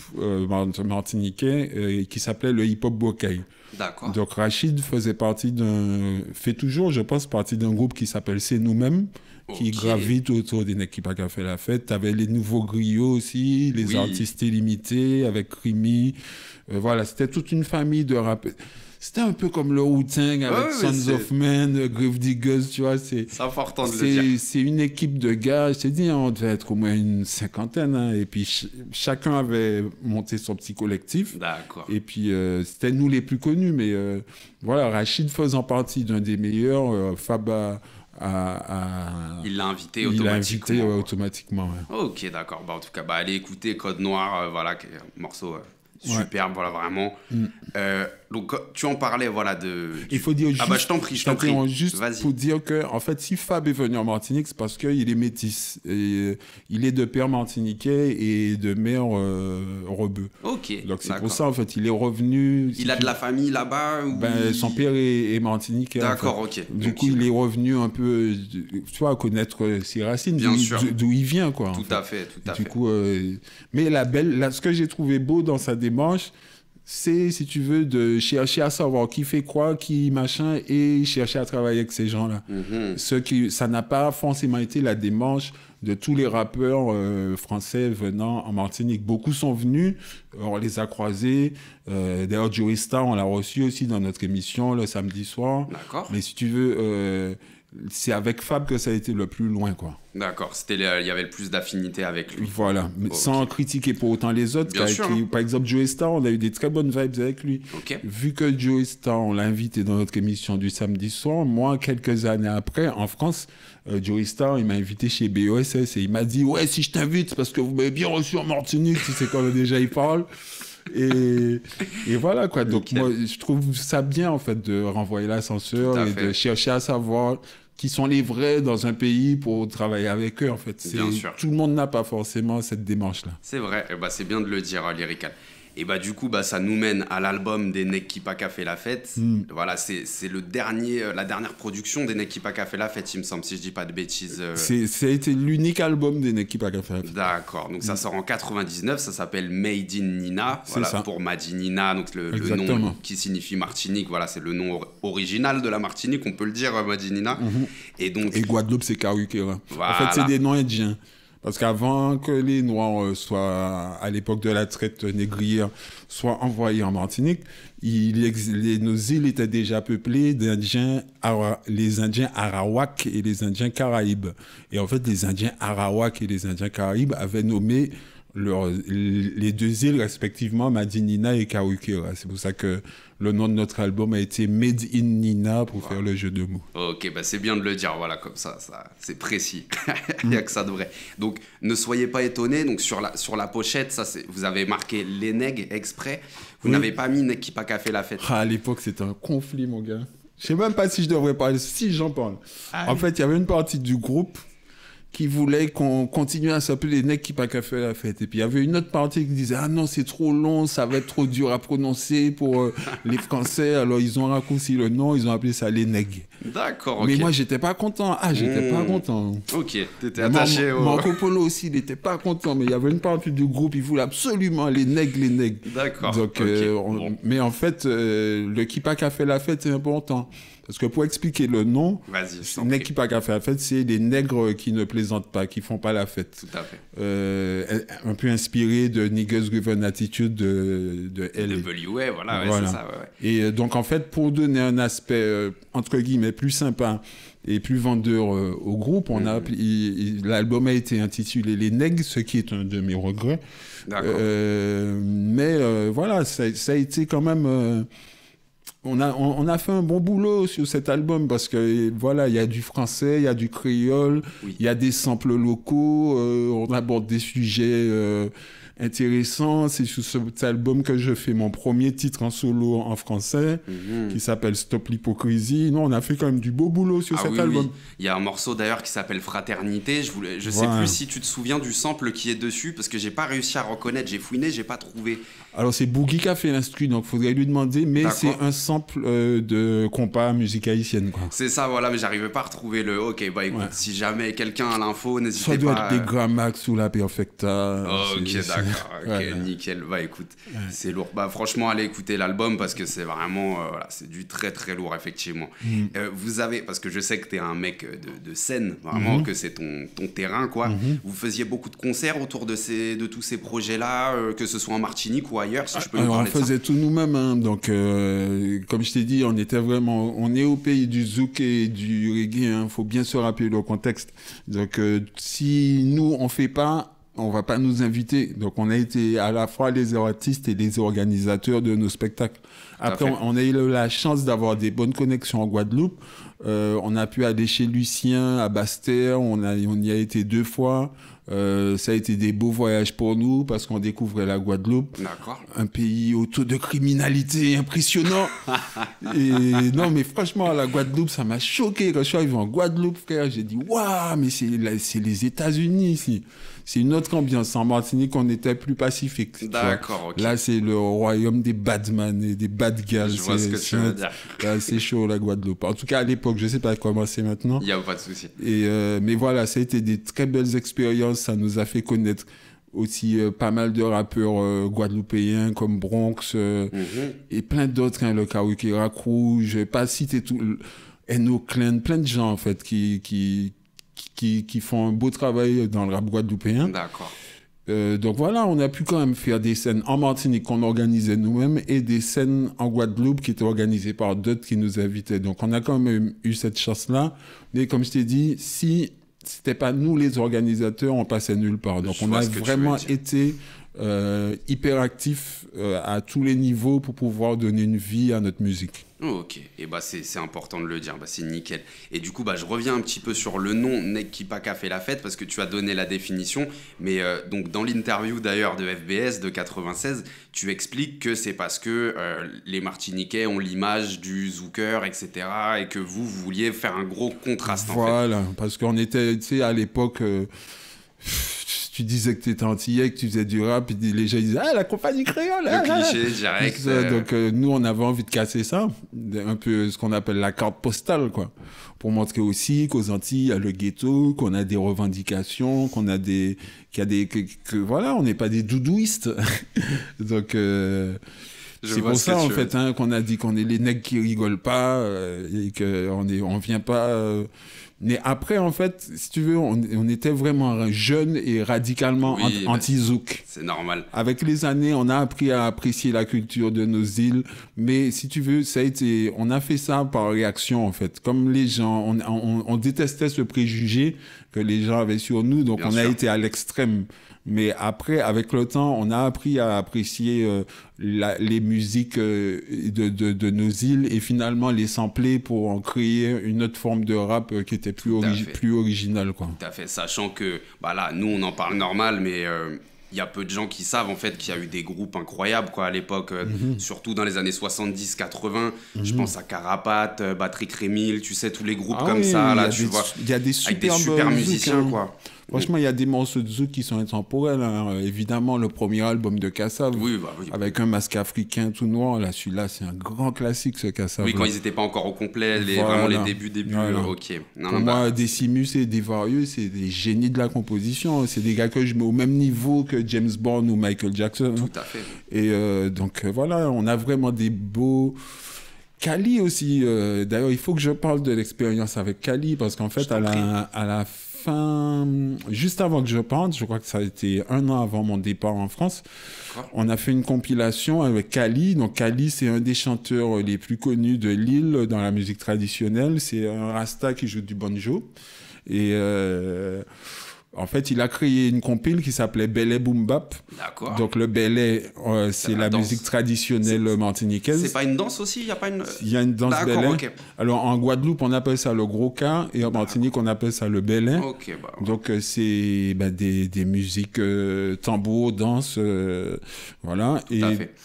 martiniquais qui s'appelaient le Hip Hop Bokeh. D'accord. Donc Rachid fait toujours, je pense, partie d'un groupe qui s'appelle C'est Nous-mêmes, qui gravite autour des Nec qui pas qu'a fait la fête. T'avais les nouveaux griots aussi, les artistes illimités avec Rimi. Voilà, c'était toute une famille de rappeurs. C'était un peu comme le Wu-Tang avec Sons of Men, Grave Diggers, tu vois. C'est important de le dire. C'est une équipe de gars, je t'ai dit, on devait être au moins une 50aine. Hein, et puis chacun avait monté son petit collectif. D'accord. Et puis c'était nous les plus connus. Mais voilà, Rachid faisant partie d'un des meilleurs, Faba... Il l'a invité automatiquement. Ouais. Ok, d'accord. Bah, en tout cas, allez écouter Code Noir, voilà, qui est un morceau... superbe, voilà, vraiment. Donc, tu en parlais, voilà, Il faut dire juste... je t'en prie. Juste pour dire que, en fait, si Fab est venu en Martinique, c'est parce qu'il est métis. Et, il est de père martiniquais et de mère rebeu. Ok, donc, c'est pour ça, en fait, il est revenu... Il a de la famille là-bas ou... Son père est martiniquais. D'accord, en fait. ok. Du coup, il est revenu un peu, tu vois, connaître ses racines, d'où il vient, quoi. Tout à fait. Du coup, mais ce que j'ai trouvé beau dans sa démarche, c'est, si tu veux, de chercher à savoir qui fait quoi, qui machin, et chercher à travailler avec ces gens-là. Ça n'a pas forcément été la démarche de tous les rappeurs français venant en Martinique. Beaucoup sont venus, on les a croisés. D'ailleurs, Joey Star, on l'a reçu aussi dans notre émission le samedi soir. D'accord. Mais si tu veux... c'est avec Fab que ça a été le plus loin, quoi. D'accord, il y avait le plus d'affinité avec lui. Voilà, mais sans critiquer pour autant les autres. Bien sûr. Par exemple, Joey Star, on a eu des très bonnes vibes avec lui. Vu que Joey Star, on l'a invité dans notre émission du samedi soir, moi, quelques années après, en France, Joey Star, il m'a invité chez BOSS et il m'a dit « Ouais, si je t'invite, parce que vous m'avez bien reçu en Martinique, tu sais quand déjà il parle. » Et voilà, quoi. Donc, moi, je trouve ça bien, en fait, de renvoyer l'ascenseur et de chercher à savoir qui sont les vrais dans un pays pour travailler avec eux, en fait. Bien sûr. Tout le monde n'a pas forcément cette démarche-là. C'est vrai, c'est bien de le dire, Lyrical. Et du coup, ça nous mène à l'album des Nec qui pas qu'a fait la fête. Voilà, c'est la dernière production des Nec qui pas qu'a fait la fête, il me semble, si je dis pas de bêtises. Ça a été l'unique album des Nec qui pas qu'a fait la fête. D'accord, donc ça sort en 99, ça s'appelle Made in Nina, voilà, ça. Pour Madi Nina, donc le nom qui signifie Martinique, voilà, c'est le nom original de la Martinique, on peut le dire, Madi Nina. Et Guadeloupe, c'est Karuquera. Voilà. En fait, c'est des noms indiens. Parce qu'avant que les Noirs soient, à l'époque de la traite négrière, soient envoyés en Martinique, nos îles étaient déjà peuplées d'Indiens, les Indiens Arawak et les Indiens Caraïbes. Et en fait, les Indiens Arawak et les Indiens Caraïbes avaient nommé les 2 îles respectivement Madi Nina et Karuquera. C'est pour ça que le nom de notre album a été Made in Nina pour faire le jeu de mots. Ok, c'est bien de le dire, voilà, comme ça c'est précis. Il n'y a que ça de vrai. Donc, ne soyez pas étonnés, donc sur la pochette, vous avez marqué les Neg exprès. Vous n'avez pas mis Nec qui pas qu'a fait la fête. À l'époque, c'était un conflit, mon gars. Je sais même pas si je devrais parler, si j'en parle. En fait, il y avait une partie du groupe qui voulait qu'on continue à s'appeler les Nec qui pas qu'à faire la fête. Et puis il y avait une autre partie qui disait « Ah non, c'est trop long, ça va être trop dur à prononcer pour les Français. » Alors ils ont raccourci le nom, ils ont appelé ça les Neg. D'accord, ok. Mais moi, j'étais pas content. J'étais pas content. Ok, t'étais attaché au... Marco Polo aussi, il était pas content. Mais il y avait une partie du groupe, il voulait absolument les Neg. D'accord, donc, mais en fait, le qui pas qu'à fait la fête, c'est important. Parce que pour expliquer le nom, Nec qui pas qu'à faire la fête, c'est les nègres qui ne plaisantent pas, qui font pas la fête. Tout à fait. Un peu inspiré de Niggas Driven Attitude de LA. De WA, voilà. C'est ça, ouais. Et donc, en fait, pour donner un aspect, entre guillemets, plus sympa et plus vendeur au groupe, l'album a été intitulé Les Nègres, ce qui est un de mes regrets. D'accord. Mais voilà, ça a été quand même... On a fait un bon boulot sur cet album parce que voilà, il y a du français, il y a du créole, il y a des samples locaux, on aborde des sujets intéressant. C'est sur cet album que je fais mon premier titre en solo en français, qui s'appelle Stop l'hypocrisie. Non, on a fait quand même du beau boulot sur cet album. Oui. Il y a un morceau d'ailleurs qui s'appelle Fraternité. Je sais plus si tu te souviens du sample qui est dessus, parce que j'ai pas réussi à reconnaître. J'ai fouiné, j'ai pas trouvé. Alors c'est Boogie qui a fait l'instru, donc faudrait lui demander, mais c'est un sample de compas musique haïtienne, quoi. C'est ça, voilà, mais j'arrivais pas à retrouver le... Ok, bah écoute, si jamais quelqu'un a l'info, n'hésitez pas... Ça doit être des Gramax ou la Perfecta. Ok, d'accord, nickel. Bah écoute, c'est lourd. Bah franchement, allez écouter l'album parce que c'est vraiment... voilà, c'est du très très lourd, effectivement. Vous avez... Parce que je sais que t'es un mec de scène, vraiment, que c'est ton terrain, quoi. Vous faisiez beaucoup de concerts autour de tous ces projets-là, que ce soit en Martinique ou ailleurs, si tu peux nous parler de ça. On faisait tout nous-mêmes, hein. Donc comme je t'ai dit, on est au pays du zouk et du reggae, hein. Faut bien se rappeler le contexte. Donc si nous on fait pas, on va pas nous inviter. Donc on a été à la fois les artistes et les organisateurs de nos spectacles. Après on a eu la chance d'avoir des bonnes connexions en Guadeloupe. On a pu aller chez Lucien à Basse-Terre, on y a été 2 fois. Ça a été des beaux voyages pour nous parce qu'on découvrait la Guadeloupe. D'accord. Un pays au taux de criminalité impressionnant. Et non, mais franchement, la Guadeloupe, ça m'a choqué. Quand je suis arrivé en Guadeloupe, frère, j'ai dit, waouh, mais c'est les États-Unis ici. C'est une autre ambiance. En Martinique, on était plus pacifique. D'accord, ok. Là, c'est le royaume des badman et des bad girls. Je vois ce que tu veux dire. Là, c'est chaud, la Guadeloupe. En tout cas, à l'époque, je sais pas comment c'est maintenant. Il n'y a pas de souci. Mais voilà, ça a été des très belles expériences. Ça nous a fait connaître aussi pas mal de rappeurs guadeloupéens comme Bronx et plein d'autres, hein, le Karaoke Rack Rouge, je vais pas citer tout, Eno Klein, plein de gens en fait qui font un beau travail dans le rap guadeloupéen. D'accord. Donc voilà, on a pu quand même faire des scènes en Martinique qu'on organisait nous-mêmes et des scènes en Guadeloupe qui étaient organisées par d'autres qui nous invitaient. Donc on a quand même eu cette chance-là. Mais comme je t'ai dit, si c'était pas nous les organisateurs, on passait nulle part. Donc on a vraiment été hyper actifs à tous les niveaux pour pouvoir donner une vie à notre musique. Ok, et bah c'est important de le dire, bah c'est nickel. Et du coup, bah je reviens un petit peu sur le nom Nèg Qui Pa Ka fait la fête parce que tu as donné la définition, mais donc dans l'interview d'ailleurs de FBS de 96, tu expliques que c'est parce que les Martiniquais ont l'image du zouker, etc. et que vous vouliez faire un gros contraste en fait. Voilà, parce qu'on était, tu sais, à l'époque... tu disais que tu étais antillais, que tu faisais du rap, et les gens disaient « Ah, la compagnie créole !» Le cliché, direct. Donc, nous, on avait envie de casser ça, un peu ce qu'on appelle la carte postale, quoi. Pour montrer aussi qu'aux Antilles, il y a le ghetto, qu'on a des revendications, voilà, on n'est pas des doudouistes. Donc... c'est pour ça, en fait, hein, qu'on a dit qu'on est les nègres qui rigolent pas, et qu'on vient pas... Mais après, en fait, si tu veux, on était vraiment jeunes et radicalement anti-zouk. C'est normal. Avec les années, on a appris à apprécier la culture de nos îles. Mais si tu veux, on a fait ça par réaction, en fait. Comme les gens, on détestait ce préjugé que les gens avaient sur nous. Donc, on a été à l'extrême. Mais après, avec le temps, on a appris à apprécier les musiques de nos îles et finalement les sampler pour en créer une autre forme de rap qui était plus originale, quoi. Tout à fait, sachant que bah là, nous, on en parle normal, mais il y a peu de gens qui savent en fait qu'il y a eu des groupes incroyables quoi, à l'époque, surtout dans les années 70-80. Je pense à Carapace, Patrick Rémil, tu sais, tous les groupes comme ça, là, tu vois. Il y a des super musiciens, quoi. Franchement, il y a des morceaux de zouk qui sont intemporels. Hein. Évidemment, le premier album de Kassav, avec un masque africain tout noir, là, celui-là, c'est un grand classique, ce Kassav. Oui, quand ils n'étaient pas encore au complet, vraiment les débuts. Voilà. Ok. Pour moi, Decimus et Desvarieux, c'est des génies de la composition. C'est des gars que je mets au même niveau que James Bond ou Michael Jackson. Tout à fait. Et donc, voilà, on a vraiment des beaux... Kali aussi. D'ailleurs, il faut que je parle de l'expérience avec Kali, parce qu'en fait, à la juste avant que je parte, je crois que ça a été 1 an avant mon départ en France, on a fait une compilation avec Kali. Donc Kali, c'est un des chanteurs les plus connus de l'île dans la musique traditionnelle. C'est un Rasta qui joue du banjo. Et en fait, il a créé une compile qui s'appelait Belé Boom Bap. D'accord. Donc le Belé, c'est la musique traditionnelle martiniquaise. C'est pas une danse aussi? Il y a pas une... Il y a une danse Belé. Okay. Alors en Guadeloupe, on appelle ça le gros cas et en Martinique, on appelle ça le Belé. Okay, bah, ouais. Donc c'est des musiques tambour, danse, voilà.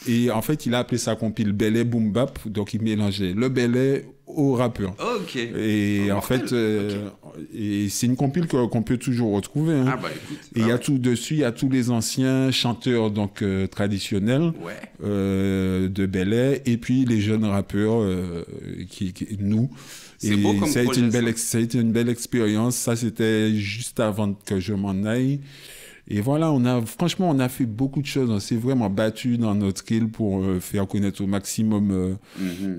Et en fait, il a appelé sa compile Belé Boom Bap. Donc il mélangeait le Belé au rappeur. Ok. Et en fait, et c'est une compile qu'on peut toujours retrouver. Hein. Ah bah écoute. Et il y a tout dessus, il y a tous les anciens chanteurs donc traditionnels de Belay et puis les jeunes rappeurs nous. C'est beau comme ça a projet, ça a été une belle expérience. Ça, c'était juste avant que je m'en aille. Et voilà, franchement, on a fait beaucoup de choses. On s'est vraiment battu dans notre île pour faire connaître au maximum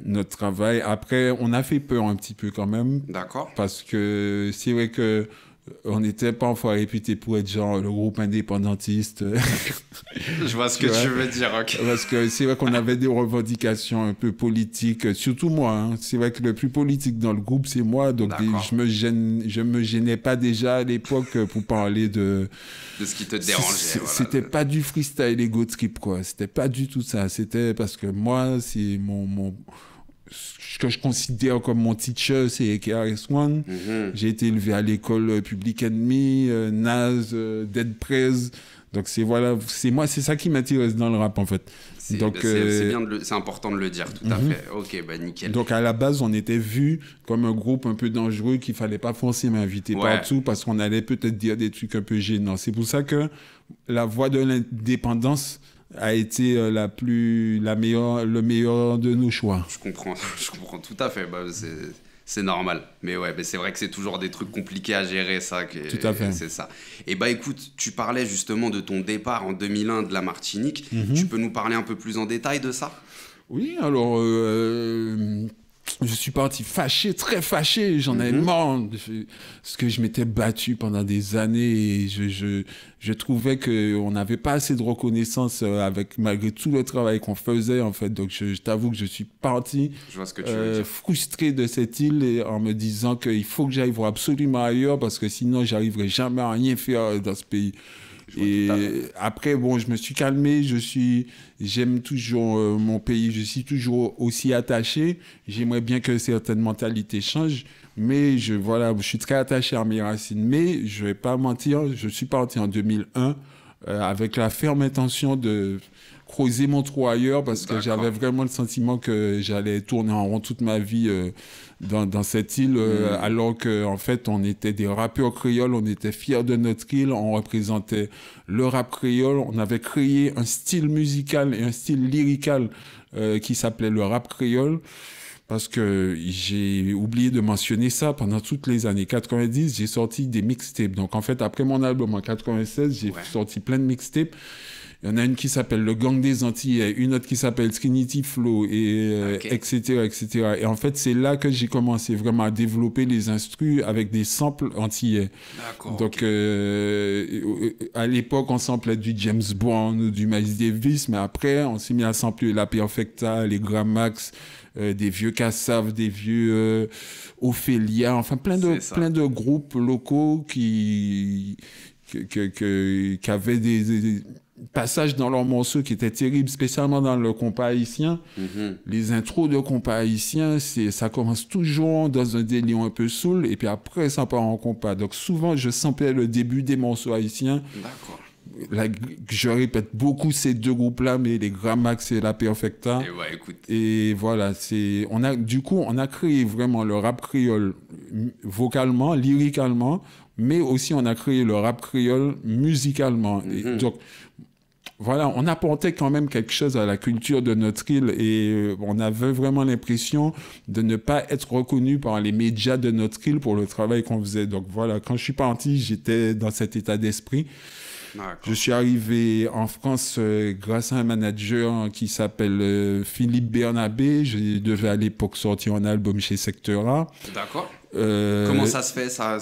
notre travail. Après, on a fait peur un petit peu quand même. D'accord. Parce que c'est vrai que on n'était pas parfois réputé pour être genre le groupe indépendantiste. Je vois ce que tu veux dire, ok. Parce que c'est vrai qu'on avait des revendications un peu politiques, surtout moi. Hein. C'est vrai que le plus politique dans le groupe, c'est moi. Donc je me gênais pas déjà à l'époque pour parler de ce qui te dérangeait. C'était pas du freestyle ego trip, quoi. C'était pas du tout ça. C'était parce que moi, c'est ce que je considère comme mon teacher, c'est KRS-One. J'ai été élevé à l'école Public Enemy, Nas, Dead Prez. Donc c'est ça qui m'intéresse dans le rap en fait. C'est important de le dire, tout à fait. Ok, bah nickel. Donc à la base, on était vu comme un groupe un peu dangereux qu'il fallait pas forcément inviter partout parce qu'on allait peut-être dire des trucs un peu gênants. C'est pour ça que la voie de l'indépendance a été le meilleur de nos choix. Je comprends tout à fait. Bah, c'est normal. Mais ouais, c'est vrai que c'est toujours des trucs compliqués à gérer, ça. Tout à fait. C'est ça. Et bah écoute, tu parlais justement de ton départ en 2001 de la Martinique. Tu peux nous parler un peu plus en détail de ça? Oui, alors... je suis parti fâché, très fâché, j'en avais marre, parce que je m'étais battu pendant des années et je trouvais qu'on n'avait pas assez de reconnaissance malgré tout le travail qu'on faisait, en fait. Donc, je t'avoue que je suis parti frustré de cette île et en me disant qu'il faut que j'aille voir absolument ailleurs parce que sinon, j'arriverai jamais à rien faire dans ce pays. Et après, bon, je me suis calmé, j'aime toujours mon pays, je suis toujours aussi attaché. J'aimerais bien que certaines mentalités changent, mais je suis très attaché à mes racines. Mais je vais pas mentir, je suis parti en 2001 avec la ferme intention de creuser mon trou ailleurs parce que j'avais vraiment le sentiment que j'allais tourner en rond toute ma vie dans cette île, alors qu'en fait, on était des rappeurs créoles, on était fiers de notre île, on représentait le rap créole, on avait créé un style musical et un style lyrical qui s'appelait le rap créole. Parce que j'ai oublié de mentionner ça, pendant toutes les années 90, j'ai sorti des mixtapes. Donc en fait, après mon album en 96, j'ai sorti plein de mixtapes. Il y en a une qui s'appelle Le Gang des Antillais, une autre qui s'appelle Trinity Flow, etc., etc. Et en fait, c'est là que j'ai commencé vraiment à développer les instrus avec des samples antillais. D'accord. Donc, à l'époque, on samplait du James Brown ou du Miles Davis, mais après, on s'est mis à sampler la Perfecta, les Gramax, des vieux Kassav, des vieux Ophélia, enfin plein de groupes locaux qui avaient des passages dans leurs morceaux qui étaient terribles, spécialement dans le compas haïtien. Les intros de compas haïtien, ça commence toujours dans un délire un peu soul, et puis après, ça part en compas. Donc souvent, je samplais le début des morceaux haïtiens. D'accord. Là, je répète beaucoup ces deux groupes-là, mais les Gramax et la Perfecta. Et ouais, écoute. Et voilà, on a créé vraiment le rap créole vocalement, lyricalement, mais aussi on a créé le rap créole musicalement. Et donc, voilà, on apportait quand même quelque chose à la culture de notre île et on avait vraiment l'impression de ne pas être reconnu par les médias de notre île pour le travail qu'on faisait. Donc voilà, quand je suis parti, j'étais dans cet état d'esprit. Je suis arrivé en France grâce à un manager qui s'appelle Philippe Bernabé. Je devais à l'époque sortir un album chez Secteur A. D'accord. Comment ça se fait, ça?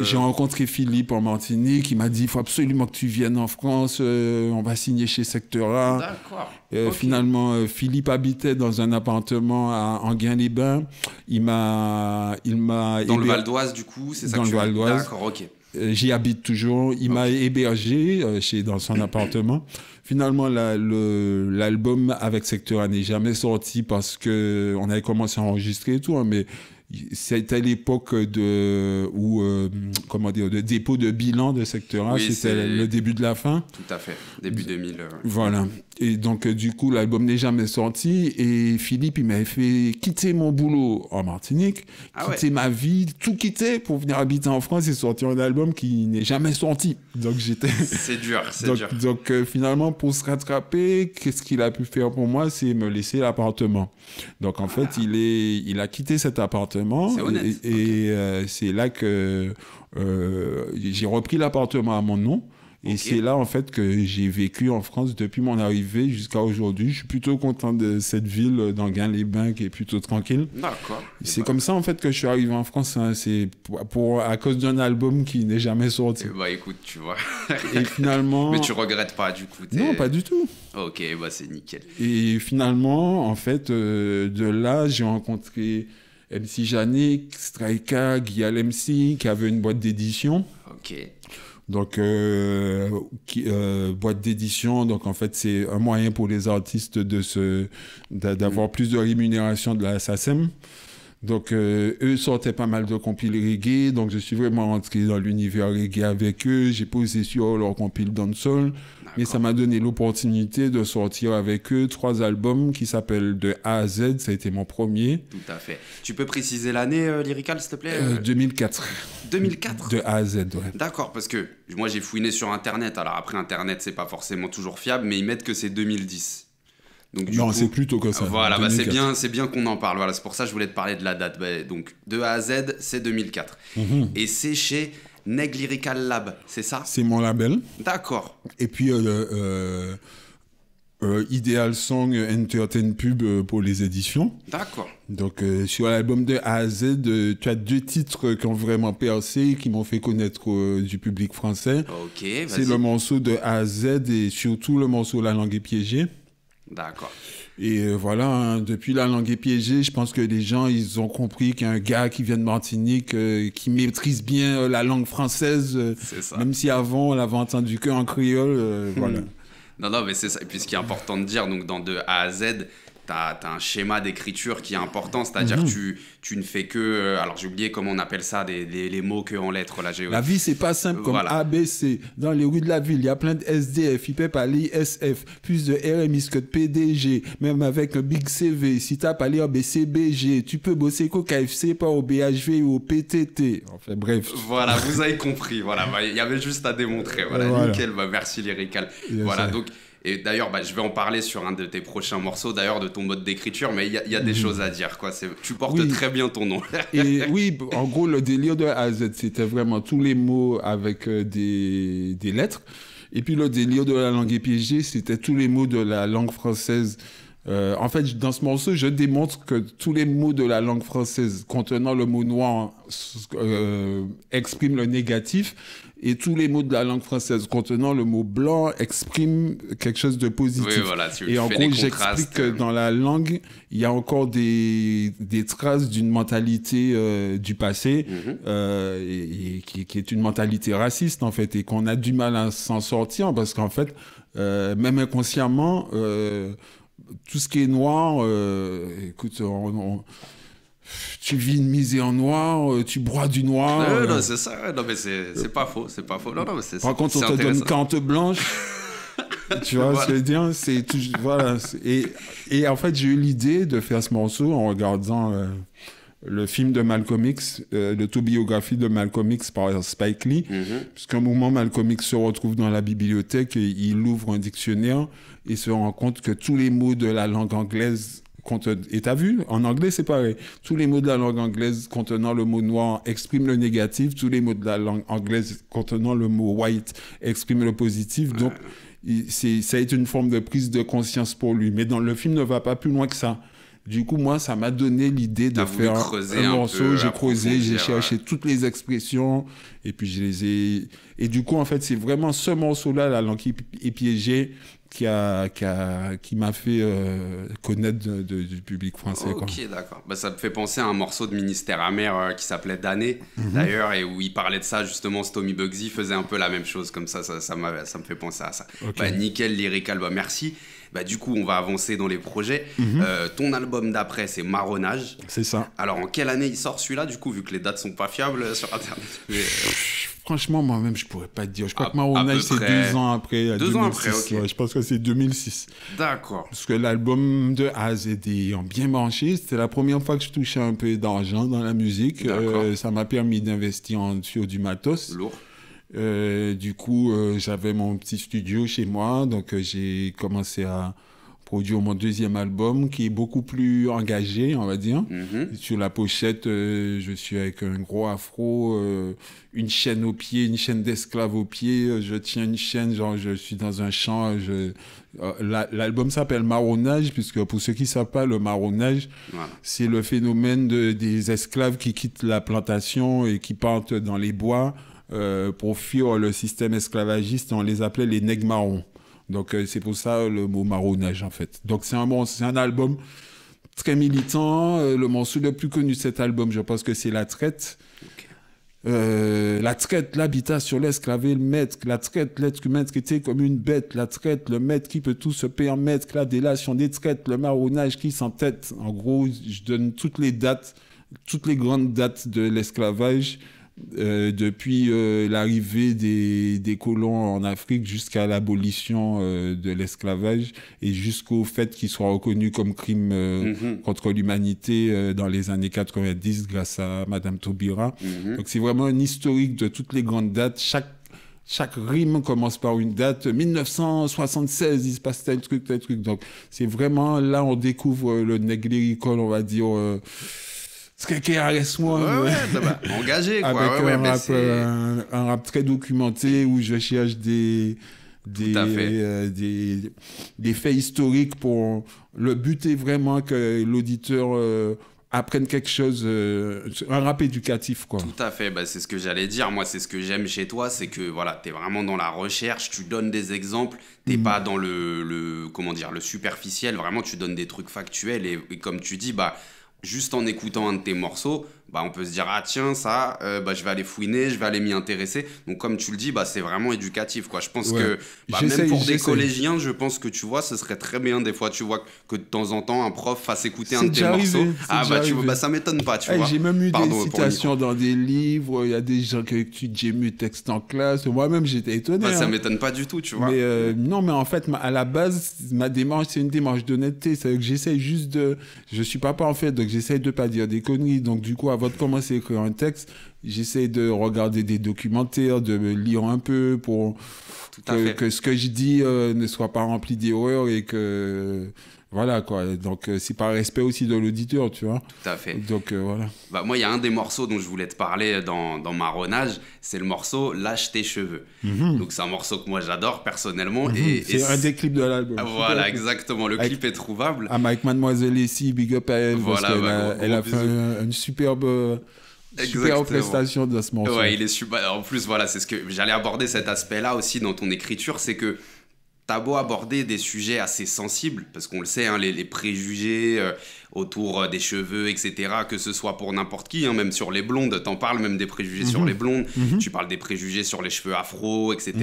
J'ai rencontré Philippe en Martinique. Il m'a dit, il faut absolument que tu viennes en France. On va signer chez Secteur A. D'accord. Okay. Finalement, Philippe habitait dans un appartement à Enghien-les-Bains. Il m'a dans le Val d'Oise, du coup, c'est ça? Dans le Val d'Oise. D'accord, ok. J'y habite toujours. Il m'a hébergé dans son appartement. Finalement, l'album avec Secteur A n'est jamais sorti parce que on avait commencé à enregistrer et tout, hein, mais c'était l'époque de dépôt de bilan de Secteur A. Oui, c'était le début de la fin. Tout à fait, début 2000. Voilà. Et donc, du coup, l'album n'est jamais sorti. Et Philippe, il m'avait fait quitter mon boulot en Martinique, quitter ma vie, tout quitter pour venir habiter en France et sortir un album qui n'est jamais sorti. Donc, j'étais... C'est dur, c'est dur. Donc, finalement, pour se rattraper, qu'est-ce qu'il a pu faire pour moi? C'est me laisser l'appartement. Donc, en fait, il a quitté cet appartement. C'est honnête. Et c'est là que j'ai repris l'appartement à mon nom. Et c'est là, en fait, que j'ai vécu en France depuis mon arrivée jusqu'à aujourd'hui. Je suis plutôt content de cette ville d'Enghien-les-Bains qui est plutôt tranquille. D'accord. C'est comme ça, en fait, que je suis arrivé en France. Hein. C'est à cause d'un album qui n'est jamais sorti. Bah, écoute, tu vois. Et finalement... Mais tu regrettes pas, du coup? Non, pas du tout. Ok, bah, c'est nickel. Et finalement, en fait, de là, j'ai rencontré MC Janik, Strika, Guillaume MC, qui avait une boîte d'édition. Ok. Donc, boîte d'édition, donc en fait, c'est un moyen pour les artistes d'avoir plus de rémunération de la SACEM. Donc, eux sortaient pas mal de compiles reggae, donc je suis vraiment rentré dans l'univers reggae avec eux. J'ai posé sur leur compile dancehall, mais ça m'a donné l'opportunité de sortir avec eux 3 albums qui s'appellent de A à Z. Ça a été mon premier. Tout à fait. Tu peux préciser l'année Lyrical, s'il te plaît? 2004. 2004? De A à Z, ouais. D'accord, parce que moi j'ai fouiné sur Internet. Alors après, Internet, c'est pas forcément toujours fiable, mais ils mettent que c'est 2010. Donc, non, c'est plutôt que ça. Voilà, bah, c'est bien qu'on en parle. Voilà, c'est pour ça que je voulais te parler de la date. Bah, donc, de A à Z, c'est 2004. Et c'est chez Neg Lyrical Lab, c'est ça? C'est mon label. D'accord. Et puis, Ideal Song Entertain Pub pour les éditions. D'accord. Donc, sur l'album de A à Z, tu as 2 titres qui ont vraiment percé, qui m'ont fait connaître du public français. Ok, vas-y. C'est le morceau de A à Z et surtout le morceau La langue est piégée. D'accord. Et voilà, hein, depuis La langue est piégée, je pense que les gens, ils ont compris qu'un gars qui vient de Martinique, qui maîtrise bien la langue française, même si avant, on l'avait entendu qu'en créole, voilà. Non, mais c'est ça. Et puis, ce qui est important de dire, donc, dans de A à Z, t'as un schéma d'écriture qui est important, c'est-à-dire tu ne fais que... alors, j'ai oublié comment on appelle ça, les mots que en lettres. Là, la vie, c'est pas simple comme voilà. ABC. Dans les rues de la ville, il y a plein de SDF, ils paient par l'ISF, plus de RMI que de PDG, même avec un big CV. Si t'as pas les BCBG, tu peux bosser qu'au KFC, pas au BHV ou au PTT. Enfin, bref. Voilà, vous avez compris. Voilà, il y avait juste à démontrer. Voilà. Nickel. Bah, merci, Lyrical. Voilà, donc... Et d'ailleurs, je vais en parler sur un de tes prochains morceaux, d'ailleurs, de ton mode d'écriture, mais il y a des choses à dire, quoi. Tu portes très bien ton nom. Et oui, en gros, le délire de A à Z, c'était vraiment tous les mots avec des lettres. Et puis le délire de La langue est piégée, c'était tous les mots de la langue française. En fait, dans ce morceau, je démontre que tous les mots de la langue française contenant le mot noir expriment le négatif, et tous les mots de la langue française contenant le mot blanc expriment quelque chose de positif. Oui, voilà, et en gros, j'explique que dans la langue, il y a encore des traces d'une mentalité du passé, et qui est une mentalité raciste, en fait, et qu'on a du mal à s'en sortir, parce qu'en fait, même inconsciemment... tout ce qui est noir, écoute, tu vis une misère noire, tu broies du noir. Non, c'est ça. Non, mais c'est pas faux, c'est pas faux. Non, c'est par contre, on te donne carte blanche. Tu vois ce que je veux dire? Voilà. Et en fait, j'ai eu l'idée de faire ce morceau en regardant le film de Malcolm X, l'autobiographie de Malcolm X par Spike Lee. Puisqu'à un moment, Malcolm X se retrouve dans la bibliothèque et il ouvre un dictionnaire et se rend compte que tous les mots de la langue anglaise et t'as vu, en anglais c'est pareil, tous les mots de la langue anglaise contenant le mot noir expriment le négatif, tous les mots de la langue anglaise contenant le mot white expriment le positif. Donc ça a été une forme de prise de conscience pour lui, mais le film ne va pas plus loin que ça. Du coup, moi, ça m'a donné l'idée de faire un morceau. J'ai creusé, j'ai cherché toutes les expressions et puis je les ai... Et du coup, en fait, c'est vraiment ce morceau-là, La langue est piégée, qui m'a fait connaître du public français. Ok, d'accord. Bah, ça me fait penser à un morceau de Ministère Amer qui s'appelait Damné, d'ailleurs, et où il parlait de ça, justement, Stomy Bugsy faisait un peu la même chose, comme ça me fait penser à ça. Okay. Bah, nickel, lyrical, bah, merci. Bah, du coup, on va avancer dans les projets. Ton album d'après, c'est Marronnage. C'est ça. Alors, en quelle année il sort celui-là, du coup, vu que les dates sont pas fiables sur Internet? Franchement, moi-même, je pourrais pas te dire. Je crois que Marronnage, c'est 2 ans après. 2 ans après, ok. Ouais, je pense que c'est 2006. D'accord. Parce que l'album de A à Z est bien branché. C'était la première fois que je touchais un peu d'argent dans la musique. Ça m'a permis d'investir sur du matos. Lourd. Du coup, j'avais mon petit studio chez moi. Donc, j'ai commencé à produire mon 2e album qui est beaucoup plus engagé, on va dire. Sur la pochette, je suis avec un gros afro, une chaîne au pied, une chaîne d'esclave au pied. Je tiens une chaîne, genre je suis dans un champ. L'album s'appelle Marronnage, puisque pour ceux qui ne savent pas, le marronnage, c'est le phénomène des esclaves qui quittent la plantation et qui partent dans les bois pour fuir le système esclavagiste. On les appelait les nègres marrons. Donc, c'est pour ça le mot marronnage, en fait. Donc, c'est un album très militant. Le morceau le plus connu de cet album, je pense que c'est La Traite. Okay. La traite, l'habitat sur l'esclave et le maître. La traite, l'être humain traité comme une bête. La traite, le maître qui peut tout se permettre. La délation des traites, le marronnage qui s'entête. En gros, je donne toutes les dates, toutes les grandes dates de l'esclavage. Depuis l'arrivée des colons en Afrique jusqu'à l'abolition de l'esclavage et jusqu'au fait qu'ils soient reconnus comme crime contre l'humanité dans les années 90 grâce à Madame Taubira. Donc c'est vraiment un historique de toutes les grandes dates. Chaque rime commence par une date. 1976, il se passe tel truc, tel truc. Donc c'est vraiment là on découvre le nègre lyrical, on va dire... Reste-moi. Engagé, quoi. Avec un rap très documenté où je cherche des faits historiques le but est vraiment que l'auditeur apprenne quelque chose, un rap éducatif, quoi. Tout à fait, c'est ce que j'allais dire. Moi, c'est ce que j'aime chez toi, c'est que voilà, t'es vraiment dans la recherche, tu donnes des exemples, t'es pas dans le superficiel, vraiment tu donnes des trucs factuels et comme tu dis, juste en écoutant un de tes morceaux, on peut se dire ah tiens ça je vais aller fouiner, je vais aller m'y intéresser. Donc comme tu le dis, c'est vraiment éducatif, quoi. Je pense que même pour des collégiens, je pense que tu vois ce serait très bien des fois, tu vois, que de temps en temps un prof fasse écouter un de tes morceaux. Ça m'étonne pas, tu vois. J'ai même eu des citations dans des livres, il y a des gens qui étudient mes textes en classe, moi-même j'étais étonné. Ça m'étonne pas du tout, tu vois. Mais non, mais en fait à la base ma démarche c'est une démarche d'honnêteté, c'est que j'essaie juste je suis papa en fait, donc j'essaie de pas dire des conneries. Donc du coup avant de commencer à écrire un texte, j'essaie de regarder des documentaires, de me lire un peu pour que ce que je dis ne soit pas rempli d'erreurs et que voilà, quoi. Donc c'est par respect aussi de l'auditeur, tu vois. Tout à fait. Donc voilà. Moi il y a un des morceaux dont je voulais te parler dans Marronnage, c'est le morceau Lâche tes cheveux. Donc c'est un morceau que moi j'adore personnellement. C'est un des clips de l'album. Voilà, exactement, le clip est trouvable. Avec Mademoiselle Essie, big up à elle, parce qu'elle a fait une superbe prestation dans ce morceau. Ouais, il est super. En plus, voilà, c'est ce que j'allais aborder, cet aspect-là aussi dans ton écriture, c'est que t'as beau aborder des sujets assez sensibles, parce qu'on le sait, les préjugés autour des cheveux, etc., que ce soit pour n'importe qui, même sur les blondes, t'en parles même des préjugés sur les blondes, tu parles des préjugés sur les cheveux afro, etc.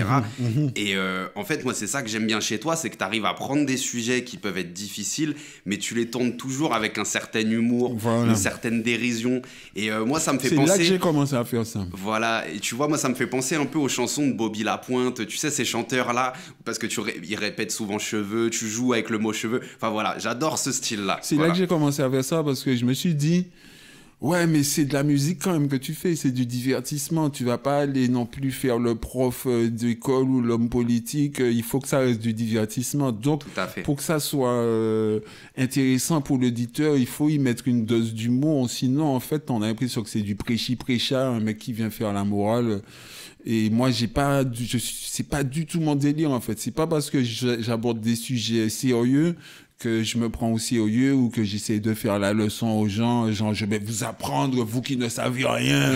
Et en fait, moi, c'est ça que j'aime bien chez toi, c'est que t'arrives à prendre des sujets qui peuvent être difficiles, mais tu les tournes toujours avec un certain humour, une certaine dérision. Et moi, ça me fait penser... C'est là que j'ai commencé à faire ça. Voilà, et tu vois, moi, ça me fait penser un peu aux chansons de Bobby Lapointe, tu sais, ces chanteurs-là, parce que ils répètent souvent cheveux, tu joues avec le mot cheveux. Enfin voilà, j'adore ce style-là. C'est là que j'ai commencé à faire ça, parce que je me suis dit, ouais, mais c'est de la musique quand même que tu fais, c'est du divertissement. Tu vas pas aller non plus faire le prof d'école ou l'homme politique. Il faut que ça reste du divertissement. Donc, pour que ça soit intéressant pour l'auditeur, il faut y mettre une dose d'humour. Sinon, en fait, on a l'impression que c'est du prêchi-prêcha, un mec qui vient faire la morale. Et moi, c'est pas du tout mon délire, en fait. C'est pas parce que j'aborde des sujets sérieux que je me prends au sérieux ou que j'essaie de faire la leçon aux gens, genre je vais vous apprendre, vous qui ne savez rien,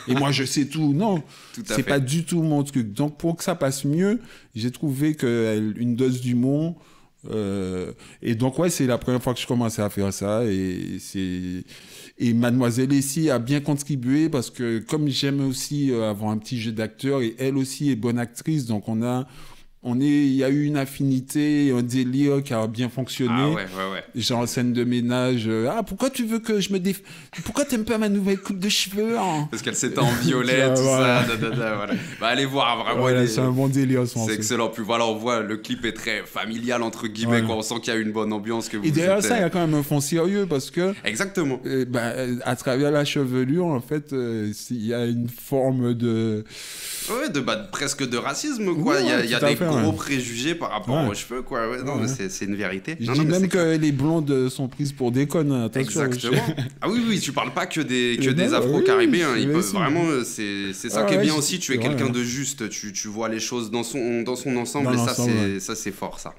et moi je sais tout. Non, c'est pas du tout mon truc. Donc pour que ça passe mieux, j'ai trouvé qu'une dose d'humour, et donc ouais, c'est la première fois que je commençais à faire ça, et Mademoiselle ici a bien contribué parce que comme j'aime aussi avoir un petit jeu d'acteur, et elle aussi est bonne actrice, donc il y a eu une affinité, un délire qui a bien fonctionné. Ah ouais. Genre scène de ménage. Pourquoi tu veux que je me pourquoi t'aimes pas ma nouvelle coupe de cheveux hein? Parce qu'elle s'était en violet, tout ça. Voilà. Bah, allez voir, vraiment. Voilà, c'est un bon délire. C'est excellent. Puis voilà, on voit, le clip est très familial, entre guillemets, quand on sent qu'il y a une bonne ambiance. Et derrière ça, il y a quand même un fond sérieux parce que... Exactement. À travers la chevelure, en fait, il y a une forme de... Ouais, presque de racisme, quoi. Il y a des gros préjugés par rapport aux cheveux, quoi. Ouais, non, mais c'est une vérité. Je dis même que les blondes sont prises pour des connes. Attention. Exactement. Ah oui, tu parles pas que des Afro-Caribéens. Ils peuvent vraiment, c'est ça qui est bien aussi. Tu es quelqu'un de juste. Tu vois les choses dans son ensemble. Et ça, c'est fort, ça.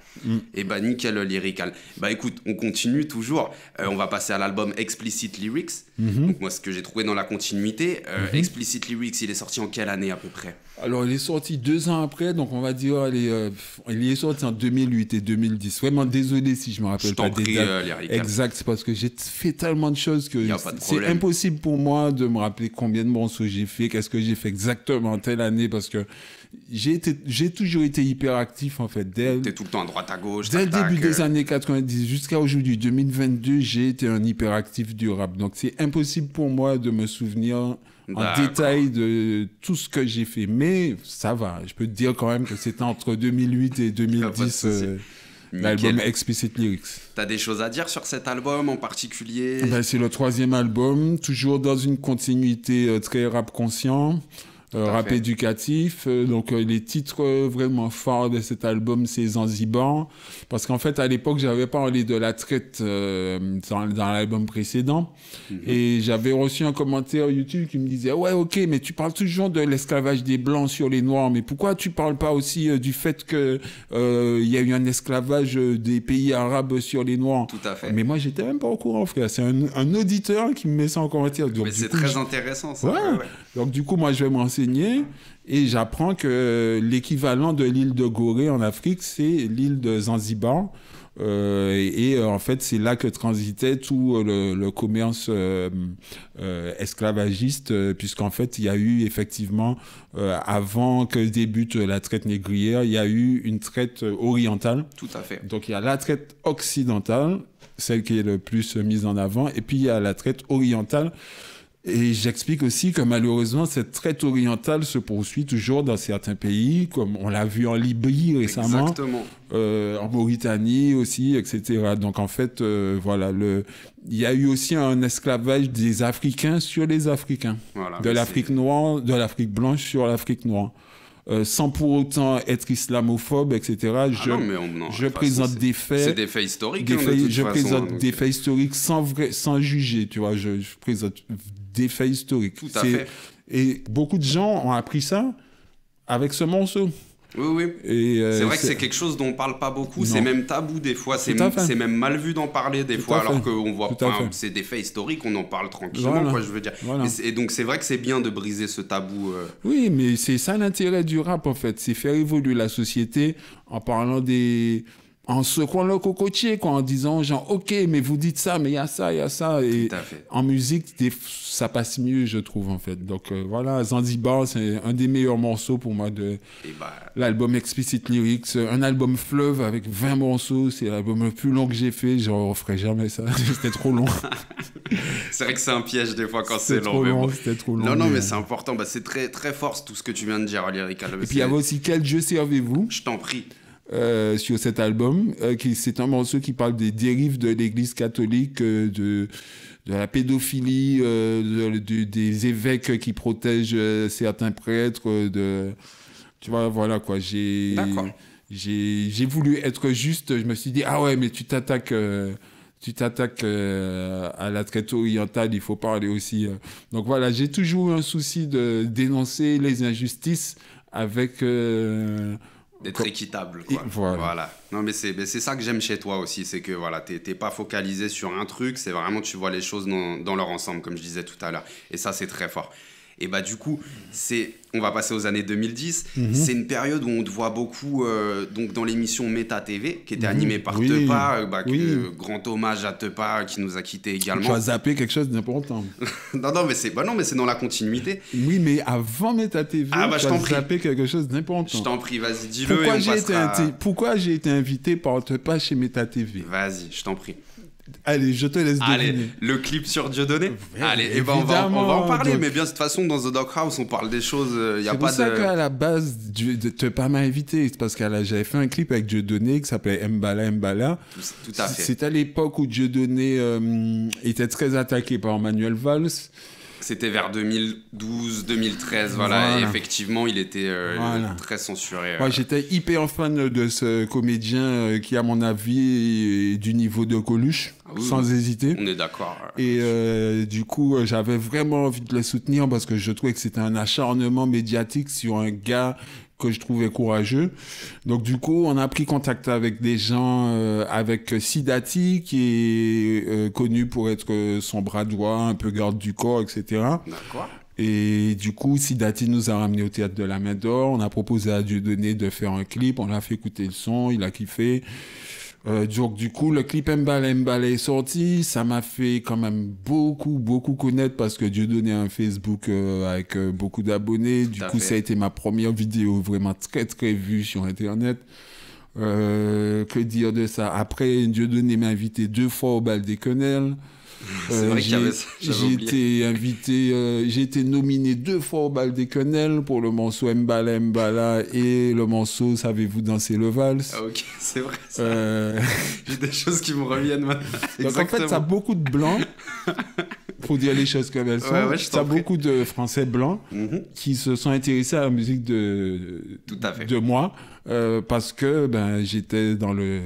Et bah, nickel, Lyrical. Bah, écoute, on continue toujours. On va passer à l'album Explicit Lyrics. Donc, moi, ce que j'ai trouvé dans la continuité, Explicit Lyrics, il est sorti en quelle année à peu près? Alors, il est sorti 2 ans après, donc on va dire, il est sorti en 2008 et 2010. Vraiment désolé si je me rappelle pas des dates. Exact, c'est parce que j'ai fait tellement de choses que c'est impossible pour moi de me rappeler combien de morceaux j'ai fait, qu'est-ce que j'ai fait exactement telle année, parce que j'ai toujours été hyper actif en fait. T'es tout le temps à droite à gauche. Dès le début des années 90 jusqu'à aujourd'hui, 2022, j'ai été un hyperactif du rap. Donc c'est impossible pour moi de me souvenir en détail de tout ce que j'ai fait. Mais ça va, je peux te dire quand même que c'était entre 2008 et 2010. L'album Explicit Lyrics. T'as des choses à dire sur cet album en particulier? C'est le 3e album, toujours dans une continuité très rap conscient. Rap éducatif. Donc, les titres vraiment forts de cet album, c'est Zanzibar. Parce qu'en fait, à l'époque, j'avais parlé de la traite dans l'album précédent. Et j'avais reçu un commentaire YouTube qui me disait « Ouais, ok, mais tu parles toujours de l'esclavage des Blancs sur les Noirs. Mais pourquoi tu parles pas aussi du fait que y a eu un esclavage des pays arabes sur les Noirs ?» Tout à fait. Mais moi, j'étais même pas au courant, frère. C'est un auditeur qui me met ça en commentaire. Donc, mais c'est très intéressant, ça. Ouais. Donc, du coup, moi, je vais me renseigner et j'apprends que l'équivalent de l'île de Gorée en Afrique, c'est l'île de Zanzibar. En fait, c'est là que transitait tout le commerce esclavagiste, puisqu'en fait, il y a eu effectivement, avant que débute la traite négrière, il y a eu une traite orientale. Tout à fait. Donc, il y a la traite occidentale, celle qui est le plus mise en avant, et puis il y a la traite orientale. Et j'explique aussi que malheureusement, cette traite orientale se poursuit toujours dans certains pays, comme on l'a vu en Libye récemment. Exactement. En Mauritanie aussi, etc. Donc en fait, voilà, il y a eu aussi un esclavage des Africains sur les Africains. Voilà, de l'Afrique noire, de l'Afrique blanche sur l'Afrique noire. Sans pour autant être islamophobe, etc. Je présente des faits. C'est des faits historiques. Je présente des faits historiques sans juger, tu vois. Je présente des faits historiques. Tout à fait. Et beaucoup de gens ont appris ça avec ce morceau. Oui. C'est vrai que c'est quelque chose dont on parle pas beaucoup. Non. C'est même tabou des fois. C'est même mal vu d'en parler des fois, alors qu'on voit pas. C'est des faits historiques, on en parle tranquillement, quoi, je veux dire. Voilà. Et donc c'est vrai que c'est bien de briser ce tabou. Oui, mais c'est ça l'intérêt du rap en fait. C'est faire évoluer la société en parlant en secouant le cocotier, quoi, en disant genre ok, mais vous dites ça, mais il y a ça. Et en musique, ça passe mieux, je trouve, en fait. Donc voilà, Zanzibar, c'est un des meilleurs morceaux pour moi de l'album Explicit Lyrics. Un album fleuve avec 20 morceaux, c'est l'album le plus long que j'ai fait. Je ne referai jamais ça, c'était trop long. C'est vrai que c'est un piège des fois quand c'est long. C'était trop long. Non, mais c'est important. C'est très, très fort tout ce que tu viens de dire, Lyrical. Et puis il y avait aussi Quel Dieu servez-vous ? Je t'en prie. Sur cet album, c'est un morceau qui parle des dérives de l'Église catholique, de la pédophilie, des évêques qui protègent certains prêtres, tu vois, voilà quoi. J'ai voulu être juste. Je me suis dit ah ouais, mais tu t'attaques à la traite orientale, il faut parler aussi. Donc voilà, j'ai toujours eu un souci de dénoncer les injustices avec D'être équitable, quoi. Voilà. Non, mais c'est ça que j'aime chez toi aussi, c'est que voilà, t'es pas focalisé sur un truc, c'est vraiment tu vois les choses dans leur ensemble, comme je disais tout à l'heure. Et ça, c'est très fort. Et bah du coup, on va passer aux années 2010. C'est une période où on te voit beaucoup donc dans l'émission Méta TV, qui était animée par Tepa, grand hommage à Tepa qui nous a quittés également. Tu as zappé quelque chose d'important. non, mais c'est dans la continuité. Oui, mais avant Méta TV, tu as zappé quelque chose d'important. Je t'en prie, vas-y, dis-le. Pourquoi j'ai été invité par Tepa chez Méta TV? Vas-y, je t'en prie. Allez, je te laisse deviner. Allez, le clip sur Dieudonné. Allez, et ben on va en parler. Donc, mais bien, de toute façon, dans The Doghouse, on parle des choses. Y a pas c'est pour ça qu'à la base, Tepa m'a invité. C'est parce que j'avais fait un clip avec Dieudonné qui s'appelait Mbala Mbala. Tout à fait. C'était à l'époque où Dieudonné était très attaqué par Manuel Valls. C'était vers 2012-2013, voilà. Et effectivement, il était très censuré. Ouais, j'étais hyper fan de ce comédien qui, à mon avis, est du niveau de Coluche, sans hésiter. On est d'accord. Et du coup, j'avais vraiment envie de le soutenir parce que je trouvais que c'était un acharnement médiatique sur un gars que je trouvais courageux. Donc du coup, on a pris contact avec des gens, avec Sidati, qui est connu pour être son bras droit, un peu garde du corps, etc. D'accord. Et du coup, Sidati nous a ramenés au Théâtre de la Main d'Or. On a proposé à Dieudonné de faire un clip. On l'a fait écouter le son, il a kiffé. Donc du coup, le clip Mbala Mbala est sorti. Ça m'a fait quand même beaucoup connaître parce que Dieudonné a un Facebook avec beaucoup d'abonnés. Du coup, ça a été ma première vidéo vraiment très vue sur Internet. Que dire de ça? Après, Dieudonné m'a invité 2 fois au Bal des Quenelles. C'est vrai qu'il y avait ça. J'ai été nominé 2 fois au Bal des Quenelles pour le morceau Mbala Mbala et le morceau Savez-vous danser le vals. Ah ok, c'est vrai ça. J'ai des choses qui me reviennent maintenant. Donc en fait, ça a beaucoup de blancs, pour dire les choses comme elles sont. Ça a beaucoup de Français blancs qui se sont intéressés à la musique de moi. Parce que j'étais dans le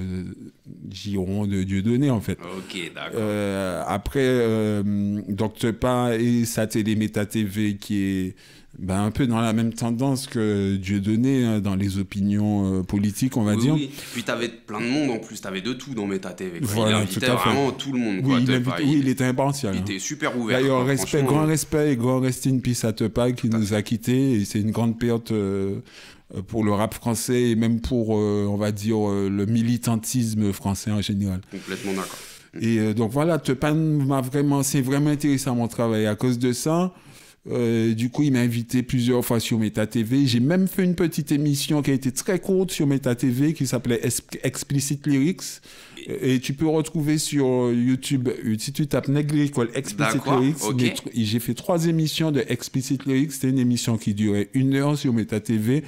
giron de Dieudonné en fait. Ok, d'accord. Après, donc Tepa et sa télé Méta TV qui est un peu dans la même tendance que Dieudonné dans les opinions politiques, on va dire. Oui. Puis t'avais plein de monde en plus, t'avais de tout dans Méta TV. Voilà, il invitait vraiment tout le monde. Quoi, il était impartial. Il était super ouvert. D'ailleurs, grand respect et grand rest in peace à Tepa qui nous a quittés. Et c'est une grande perte pour le rap français et même pour, on va dire, le militantisme français en général. Complètement d'accord. Et donc voilà, Tepa s'est vraiment intéressé à mon travail à cause de ça. Du coup, il m'a invité plusieurs fois sur Méta TV. J'ai même fait une petite émission qui a été très courte sur Méta TV qui s'appelait Explicit Lyrics. Et tu peux retrouver sur YouTube, si tu tapes Negricole Explicit Lyrics, okay. J'ai fait 3 émissions de Explicit Lyrics. C'était une émission qui durait 1 heure sur Méta TV,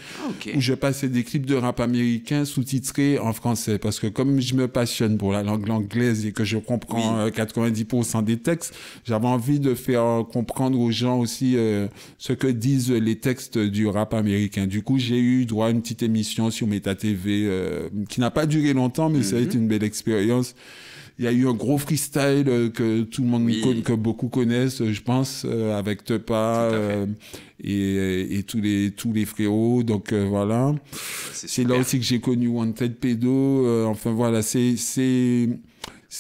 où je passais des clips de rap américain sous-titrés en français. Parce que comme je me passionne pour la langue anglaise et que je comprends 90% des textes, j'avais envie de faire comprendre aux gens aussi ce que disent les textes du rap américain. Du coup, j'ai eu droit à une petite émission sur Méta TV qui n'a pas duré longtemps, mais ça a été une belle expérience. Il y a eu un gros freestyle que tout le monde que beaucoup connaissent, je pense, avec Tepa et tous les frérots. Donc voilà. C'est là aussi que j'ai connu Wanted Pedo. Enfin voilà, ça a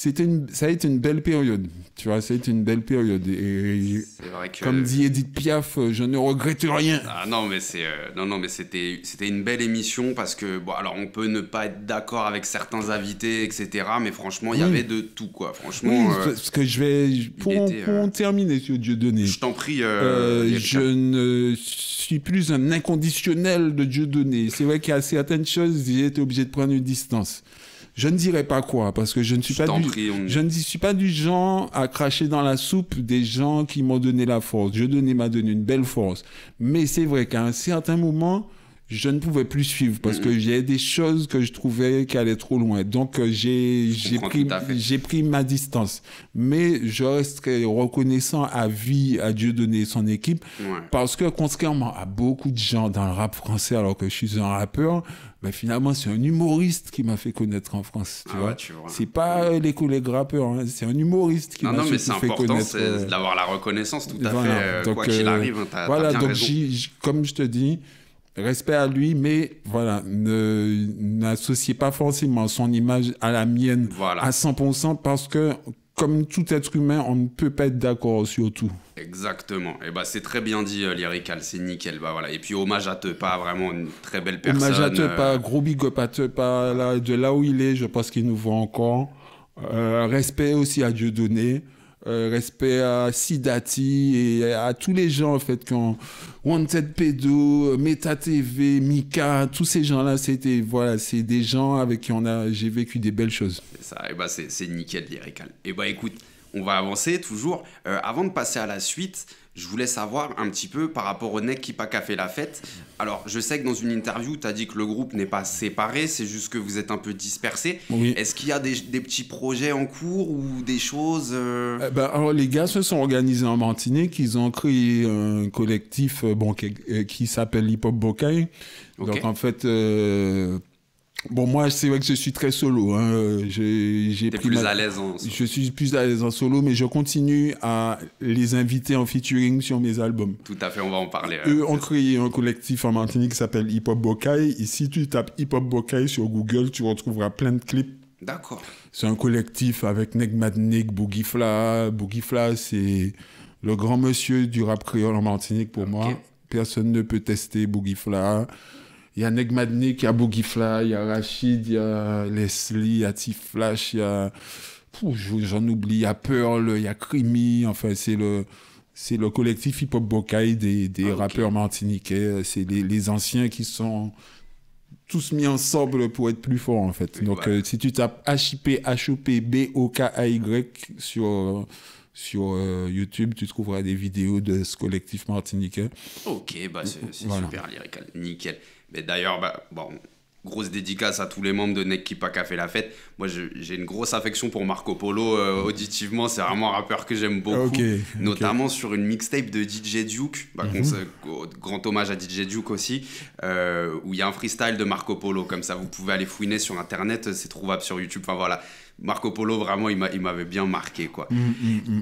été une belle période. Tu vois, ça a été une belle période. Et c'est vrai que... comme dit Edith Piaf, je ne regrette rien. Ah non, mais c'était une belle émission parce que, bon, alors on peut ne pas être d'accord avec certains invités, etc. Mais franchement, il y avait de tout, quoi. Franchement. Parce que pour terminer sur Dieudonné. Je t'en prie. Je ne suis plus un inconditionnel de Dieudonné. C'est vrai qu'il y a certaines choses, j'ai été obligé de prendre une distance. Je ne dirais pas quoi, parce que je ne suis pas du genre à cracher dans la soupe des gens qui m'ont donné la force. Dieudonné m'a donné une belle force. Mais c'est vrai qu'à un certain moment, je ne pouvais plus suivre parce que j'ai des choses que je trouvais qui allaient trop loin. Donc, j'ai pris ma distance. Mais je resterai reconnaissant à vie à Dieudonné et son équipe parce que, contrairement à beaucoup de gens dans le rap français, alors que je suis un rappeur, finalement, c'est un humoriste qui m'a fait connaître en France. Tu vois. C'est pas les collègues rappeurs, hein. C'est un humoriste qui m'a fait connaître. Non, mais c'est important, c'est d'avoir la reconnaissance tout à fait, donc, quoi qu'il arrive. T'as bien donc raison. comme je te dis, respect à lui, mais voilà, n'associez pas forcément son image à la mienne à 100% parce que, comme tout être humain, on ne peut pas être d'accord sur tout. Exactement. Et bah c'est très bien dit, Lyrical, c'est nickel. Bah voilà. Et puis hommage à Tepa, vraiment une très belle personne. Hommage à Tepa, gros big up à Tepa, là, de là où il est, je pense qu'il nous voit encore. Respect aussi à Dieudonné. Respect à Sidati et à tous les gens en fait qui ont Wanted Pedo, Meta TV, Mika, tous ces gens-là, c'est des gens avec qui j'ai vécu des belles choses. C'est ça, et bah c'est nickel, Lyrical. Et bah écoute, on va avancer toujours. Avant de passer à la suite, je voulais savoir un petit peu par rapport au Nek qui pas fait la fête. Alors, je sais que dans une interview, tu as dit que le groupe n'est pas séparé, c'est juste que vous êtes un peu dispersés. Oui. Est-ce qu'il y a des petits projets en cours ou des choses alors, les gars se sont organisés en Martinique. Ils ont créé un collectif qui s'appelle Hip Hop Bokai. Okay. Donc, en fait... Bon, moi, c'est vrai que je suis très solo. Hein. T'es plus à l'aise en solo. Je suis plus à l'aise en solo, mais je continue à les inviter en featuring sur mes albums. Tout à fait, on va en parler. Eux ont créé un collectif en Martinique qui s'appelle Hip Hop Bokai. Et si tu tapes Hip Hop Bokai sur Google, tu retrouveras plein de clips. D'accord. C'est un collectif avec Neg Madnik, Boogie Fla. Boogie Fla, c'est le grand monsieur du rap créole en Martinique pour moi. Personne ne peut tester Boogie Fla. Il y a Neg Madnik, il y a Boogie Fly, il y a Rachid, il y a Leslie, il y a T-Flash, il y a... j'en oublie, il y a Pearl, il y a Creamy. Enfin, c'est le collectif Hip Hop Bokai des rappeurs martiniquais. C'est les anciens qui sont tous mis ensemble pour être plus forts, en fait. Oui, donc, si tu tapes HIP-BOKAY sur YouTube, tu trouveras des vidéos de ce collectif martiniquais. Ok, bah c'est super, Lyrical, nickel. Mais d'ailleurs, grosse dédicace à tous les membres de Nek qui pas fait la fête. Moi, j'ai une grosse affection pour Marco Polo. Auditivement, c'est vraiment un rappeur que j'aime beaucoup. Notamment sur une mixtape de DJ Duke. Grand hommage à DJ Duke aussi. Où il y a un freestyle de Marco Polo. Comme ça, vous pouvez aller fouiner sur Internet. C'est trouvable sur YouTube. Enfin, voilà. Marco Polo, vraiment, il m'avait bien marqué, quoi.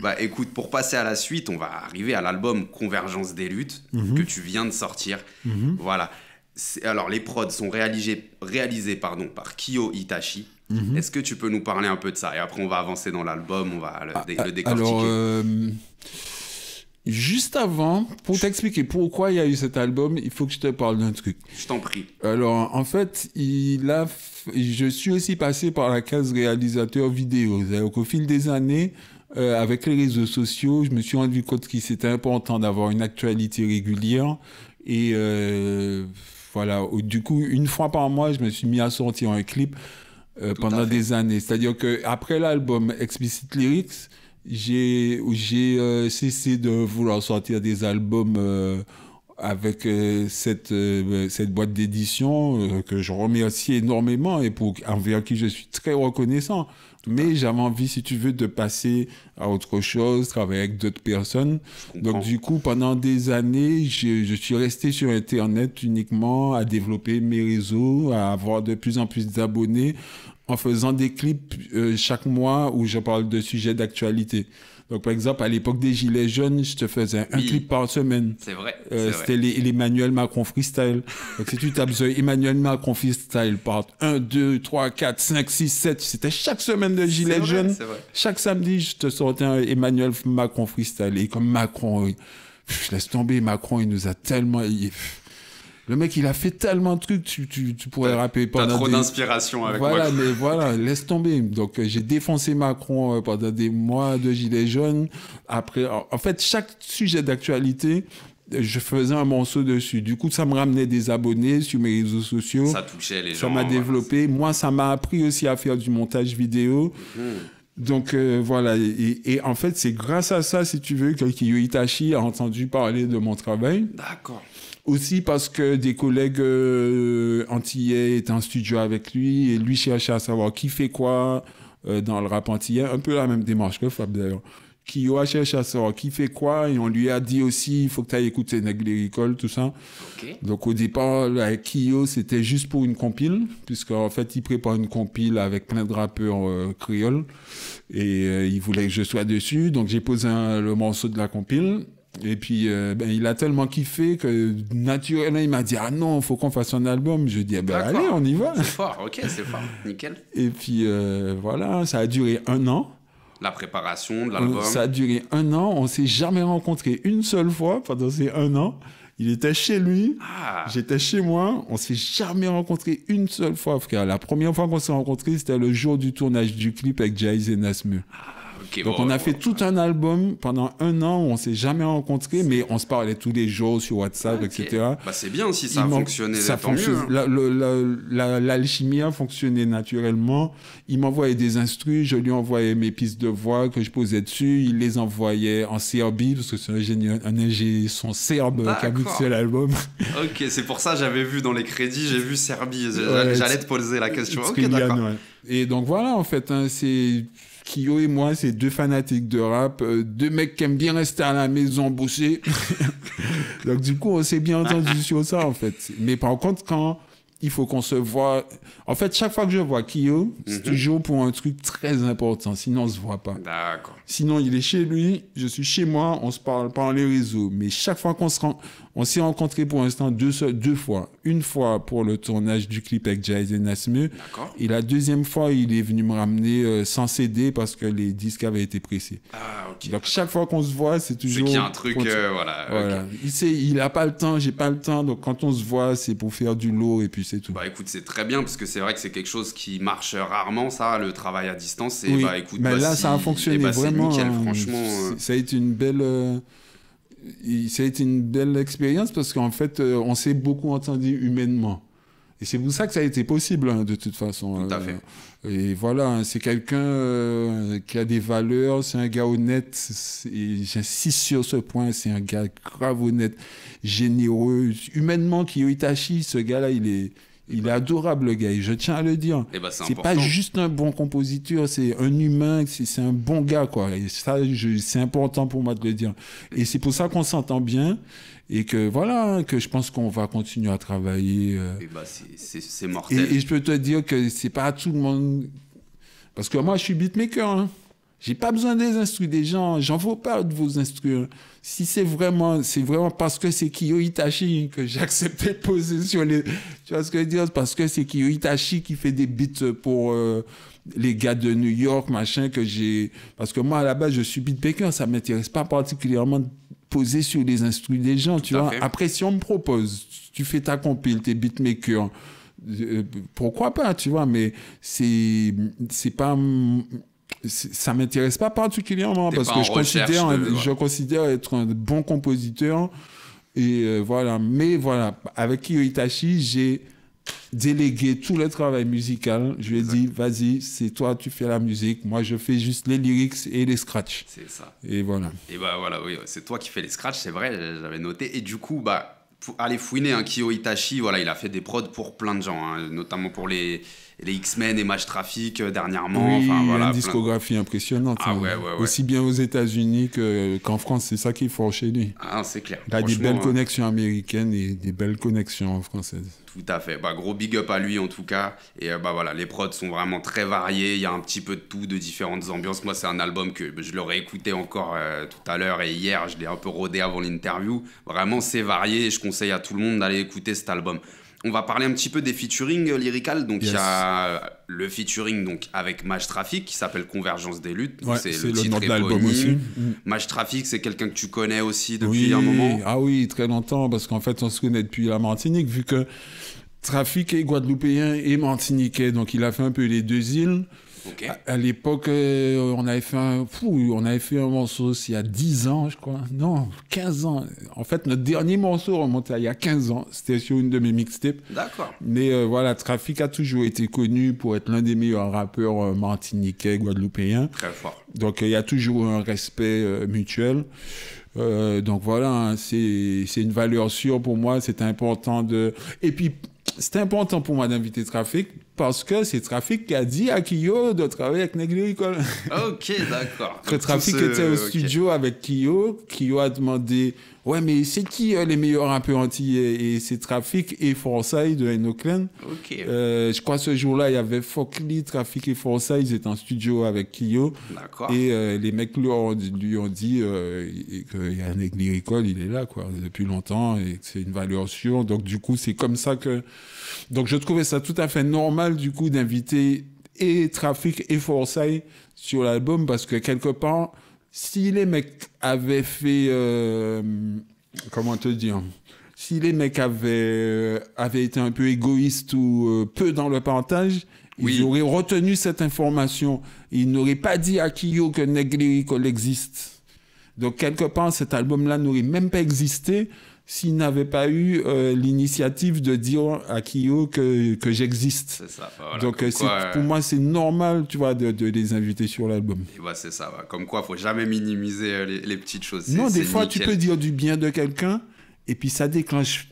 Bah, écoute, pour passer à la suite, on va arriver à l'album Convergence des luttes que tu viens de sortir. Voilà. Alors, les prods sont réalisés par Kyo Itachi. Est-ce que tu peux nous parler un peu de ça? Et après, on va avancer dans l'album, on va le décortiquer. Alors, juste avant, pour t'expliquer pourquoi il y a eu cet album, il faut que je te parle d'un truc. Je t'en prie. Alors, en fait, je suis aussi passé par la case réalisateur vidéo. C'est-à-dire qu'au fil des années, avec les réseaux sociaux, je me suis rendu compte qu'il c'était important d'avoir une actualité régulière. Et voilà, du coup, une fois par mois, je me suis mis à sortir un clip pendant des années. C'est-à-dire qu'après l'album Explicit Lyrics, j'ai cessé de vouloir sortir des albums avec cette boîte d'édition que je remercie énormément et envers qui je suis très reconnaissant. Mais j'avais envie, si tu veux, de passer à autre chose, travailler avec d'autres personnes. Donc, du coup, pendant des années, je suis resté sur Internet uniquement à développer mes réseaux, à avoir de plus en plus d'abonnés en faisant des clips chaque mois où je parle de sujets d'actualité. Donc, par exemple, à l'époque des Gilets jaunes, je te faisais un clip par semaine. C'est vrai. C'était l'Emmanuel Macron Freestyle. Donc, si tu tapes Emmanuel Macron Freestyle part 1, 2, 3, 4, 5, 6, 7, c'était chaque semaine de Gilets jaunes. Chaque samedi, je te sortais un Emmanuel Macron Freestyle. Et comme Macron, je laisse tomber, Macron, il nous a tellement... Le mec, il a fait tellement de trucs, tu pourrais rapper pendant T'as trop d'inspiration avec Macron. Mais voilà, laisse tomber. Donc, j'ai défoncé Macron pendant des mois de Gilets jaunes. Après, en fait, chaque sujet d'actualité, je faisais un morceau dessus. Du coup, ça me ramenait des abonnés sur mes réseaux sociaux. Ça touchait les gens. Ça m'a développé. Moi, ça m'a appris aussi à faire du montage vidéo. Donc, voilà. Et en fait, c'est grâce à ça, si tu veux, que Kyo Itachi a entendu parler de mon travail. D'accord. Aussi parce que des collègues antillais étaient en studio avec lui et lui cherchait à savoir qui fait quoi dans le rap antillais. Un peu la même démarche que Fab d'ailleurs. Kyo a cherché à savoir qui fait quoi et on lui a dit aussi il faut que tu ailles écouter Neg Lyrical, tout ça. Donc au départ, avec Kyo, c'était juste pour une compile, puisqu'en fait, il prépare une compile avec plein de rappeurs créoles et il voulait que je sois dessus. Donc j'ai posé le morceau de la compile. Et puis, il a tellement kiffé que naturellement, il m'a dit « Ah non, il faut qu'on fasse un album ». Je dis « Allez, on y va ». C'est fort, ok, c'est fort, nickel. Et puis, voilà, ça a duré 1 an. La préparation de l'album. Ça a duré 1 an. On ne s'est jamais rencontrés une seule fois pendant ces 1 an. Il était chez lui, j'étais chez moi. On ne s'est jamais rencontrés une seule fois, frère. La première fois qu'on s'est rencontrés, c'était le jour du tournage du clip avec Jaiz et Nasmeu. Okay, donc on a fait tout un album pendant 1 an où on s'est jamais rencontrés, mais on se parlait tous les jours sur WhatsApp, etc. Bah c'est bien si ça a fonctionné. L'alchimie a fonctionné naturellement. Il m'envoyait des instrus, je lui envoyais mes pistes de voix que je posais dessus. Il les envoyait en Serbie parce que c'est un ingé son serbe qui a mixé l'album. Ok, c'est pour ça j'avais vu dans les crédits, j'ai vu Serbie. J'allais te poser la question. Ok, d'accord. Ouais. Et donc voilà, en fait, c'est Kyo et moi, c'est 2 fanatiques de rap, 2 mecs qui aiment bien rester à la maison bosser. Donc du coup, on s'est bien entendu sur ça, en fait. Mais par contre, quand il faut qu'on se voit... En fait, chaque fois que je vois Kyo, c'est toujours pour un truc très important, sinon on se voit pas. D'accord. Sinon, il est chez lui, je suis chez moi, on se parle par les réseaux. Mais chaque fois on s'est rencontrés pour l'instant 2 fois. Une fois pour le tournage du clip avec Jaiz et Nasmeu. D'accord. Et la deuxième fois, il est venu me ramener sans CD parce que les disques avaient été pressés. Ah, ok. Donc chaque fois qu'on se voit, c'est toujours... C'est qu'il y a un truc, voilà. Okay. Il n'a pas le temps, j'ai pas le temps. Donc quand on se voit, c'est pour faire du lourd et puis c'est tout. Bah écoute, c'est très bien parce que c'est vrai que c'est quelque chose qui marche rarement, ça, le travail à distance. Et oui, bah écoute, mais là, ça a fonctionné vraiment. Nickel, franchement. Ça a été une belle... Ça a été une belle expérience parce qu'en fait, on s'est beaucoup entendu humainement. Et c'est pour ça que ça a été possible, hein, de toute façon. Tout à fait. Et voilà, hein, c'est quelqu'un qui a des valeurs, c'est un gars honnête, et j'insiste sur ce point, c'est un gars grave honnête, généreux. Humainement, Kyo Itachi, ce gars-là, il est adorable, le gars, et je tiens à le dire. Et bah, c'est pas juste un bon compositeur, c'est un humain, c'est un bon gars, quoi. Et ça, c'est important pour moi de le dire. Et c'est pour ça qu'on s'entend bien. Et que voilà, que je pense qu'on va continuer à travailler. Et bah, c'est mortel. Et je peux te dire que c'est pas à tout le monde. Parce que moi, je suis beatmaker. Hein. J'ai pas besoin des instrus des gens. J'en veux pas de vos instrus. Si c'est vraiment parce que c'est Kyo Itachi que j'ai accepté de poser sur les. Tu vois ce que je veux dire? Parce que c'est Kyo Itachi qui fait des beats pour les gars de New York, machin, que j'ai. Parce que moi, à la base, je suis beatmaker. Ça m'intéresse pas particulièrement de poser sur les instrus des gens, tu vois. Après, si on me propose, tu fais ta compile, t'es beatmaker, pourquoi pas, tu vois, mais c'est pas... Ça m'intéresse pas particulièrement parce que je considère être un bon compositeur et voilà. Mais voilà, avec Kyo Itachi, j'ai délégué tout le travail musical. Je lui ai dit, vas-y, c'est toi, tu fais la musique. Moi, je fais juste les lyrics et les scratchs. C'est ça. Et voilà. Et bah voilà, oui, c'est toi qui fais les scratchs, c'est vrai, j'avais noté. Et du coup, bah, pour aller fouiner, hein, Kyo Itachi, voilà, il a fait des prods pour plein de gens, hein, notamment pour les X-Men et Match Traffic dernièrement. Oui, enfin, voilà, une discographie impressionnante. Ah hein. ouais. Aussi bien aux États-Unis qu'en France, c'est ça qui est fort chez lui. Ah, c'est clair. Il a des belles connexions américaines et des belles connexions françaises. Tout à fait. Bah, gros big up à lui en tout cas. Et bah voilà, les prods sont vraiment très variés. Il y a un petit peu de tout, de différentes ambiances. Moi, c'est un album que je l'aurais écouté encore tout à l'heure et hier. Je l'ai un peu rodé avant l'interview. Vraiment, c'est varié et je conseille à tout le monde d'aller écouter cet album. On va parler un petit peu des featuring lyrical. Donc, il y a le featuring donc, avec Match Traffic qui s'appelle Convergence des luttes. Ouais, c'est le titre nom de l'album aussi. Match Traffic, c'est quelqu'un que tu connais aussi depuis un moment. Ah oui, très longtemps, parce qu'en fait, on se connaît depuis la Martinique, vu que Traffic est guadeloupéen et martiniquais. Donc, il a fait un peu les deux îles. Okay. À l'époque, on avait fait un morceau il y a 10 ans, je crois. Non, 15 ans. En fait, notre dernier morceau remontait à il y a 15 ans. C'était sur une de mes mixtapes. D'accord. Mais voilà, Traffic a toujours été connu pour être l'un des meilleurs rappeurs martiniquais, guadeloupéens. Très fort. Donc, il y a toujours un respect mutuel. Donc, voilà, hein, c'est une valeur sûre pour moi. C'est important de... Et puis, c'était important pour moi d'inviter Traffic parce que c'est Traffic qui a dit à Kyo de travailler avec Negri Lyrical. Ok, d'accord. Que Traffic était au studio avec Kyo. Kyo a demandé Ouais, mais c'est qui les meilleurs rappeurs antillais? Et c'est Trafic et Forsyth de Enochlen. Ok. Je crois ce jour-là, il y avait Fokli, Trafic et Forsyth. Ils étaient en studio avec Kyo. D'accord. Et les mecs lui ont dit qu'il y a un aigle lyrical, il est là, quoi, depuis longtemps, et que c'est une valeur sûre. Donc, du coup, c'est comme ça que... Donc, je trouvais ça tout à fait normal, du coup, d'inviter et Trafic et Forsyth sur l'album, parce que quelque part, si les mecs avaient fait... comment te dire? Si les mecs avaient été un peu égoïstes ou peu dans le partage, ils auraient retenu cette information. Ils n'auraient pas dit à Kyo que Neg Lyrical existe. Donc, quelque part, cet album-là n'aurait même pas existé s'il n'avait pas eu l'initiative de dire à Kyo que j'existe. C'est ça. Voilà, donc, pour moi, c'est normal, tu vois, de les inviter sur l'album. Et bah, c'est ça. Comme quoi, faut jamais minimiser les petites choses. Non, des fois, tu peux dire du bien de quelqu'un et puis ça déclenche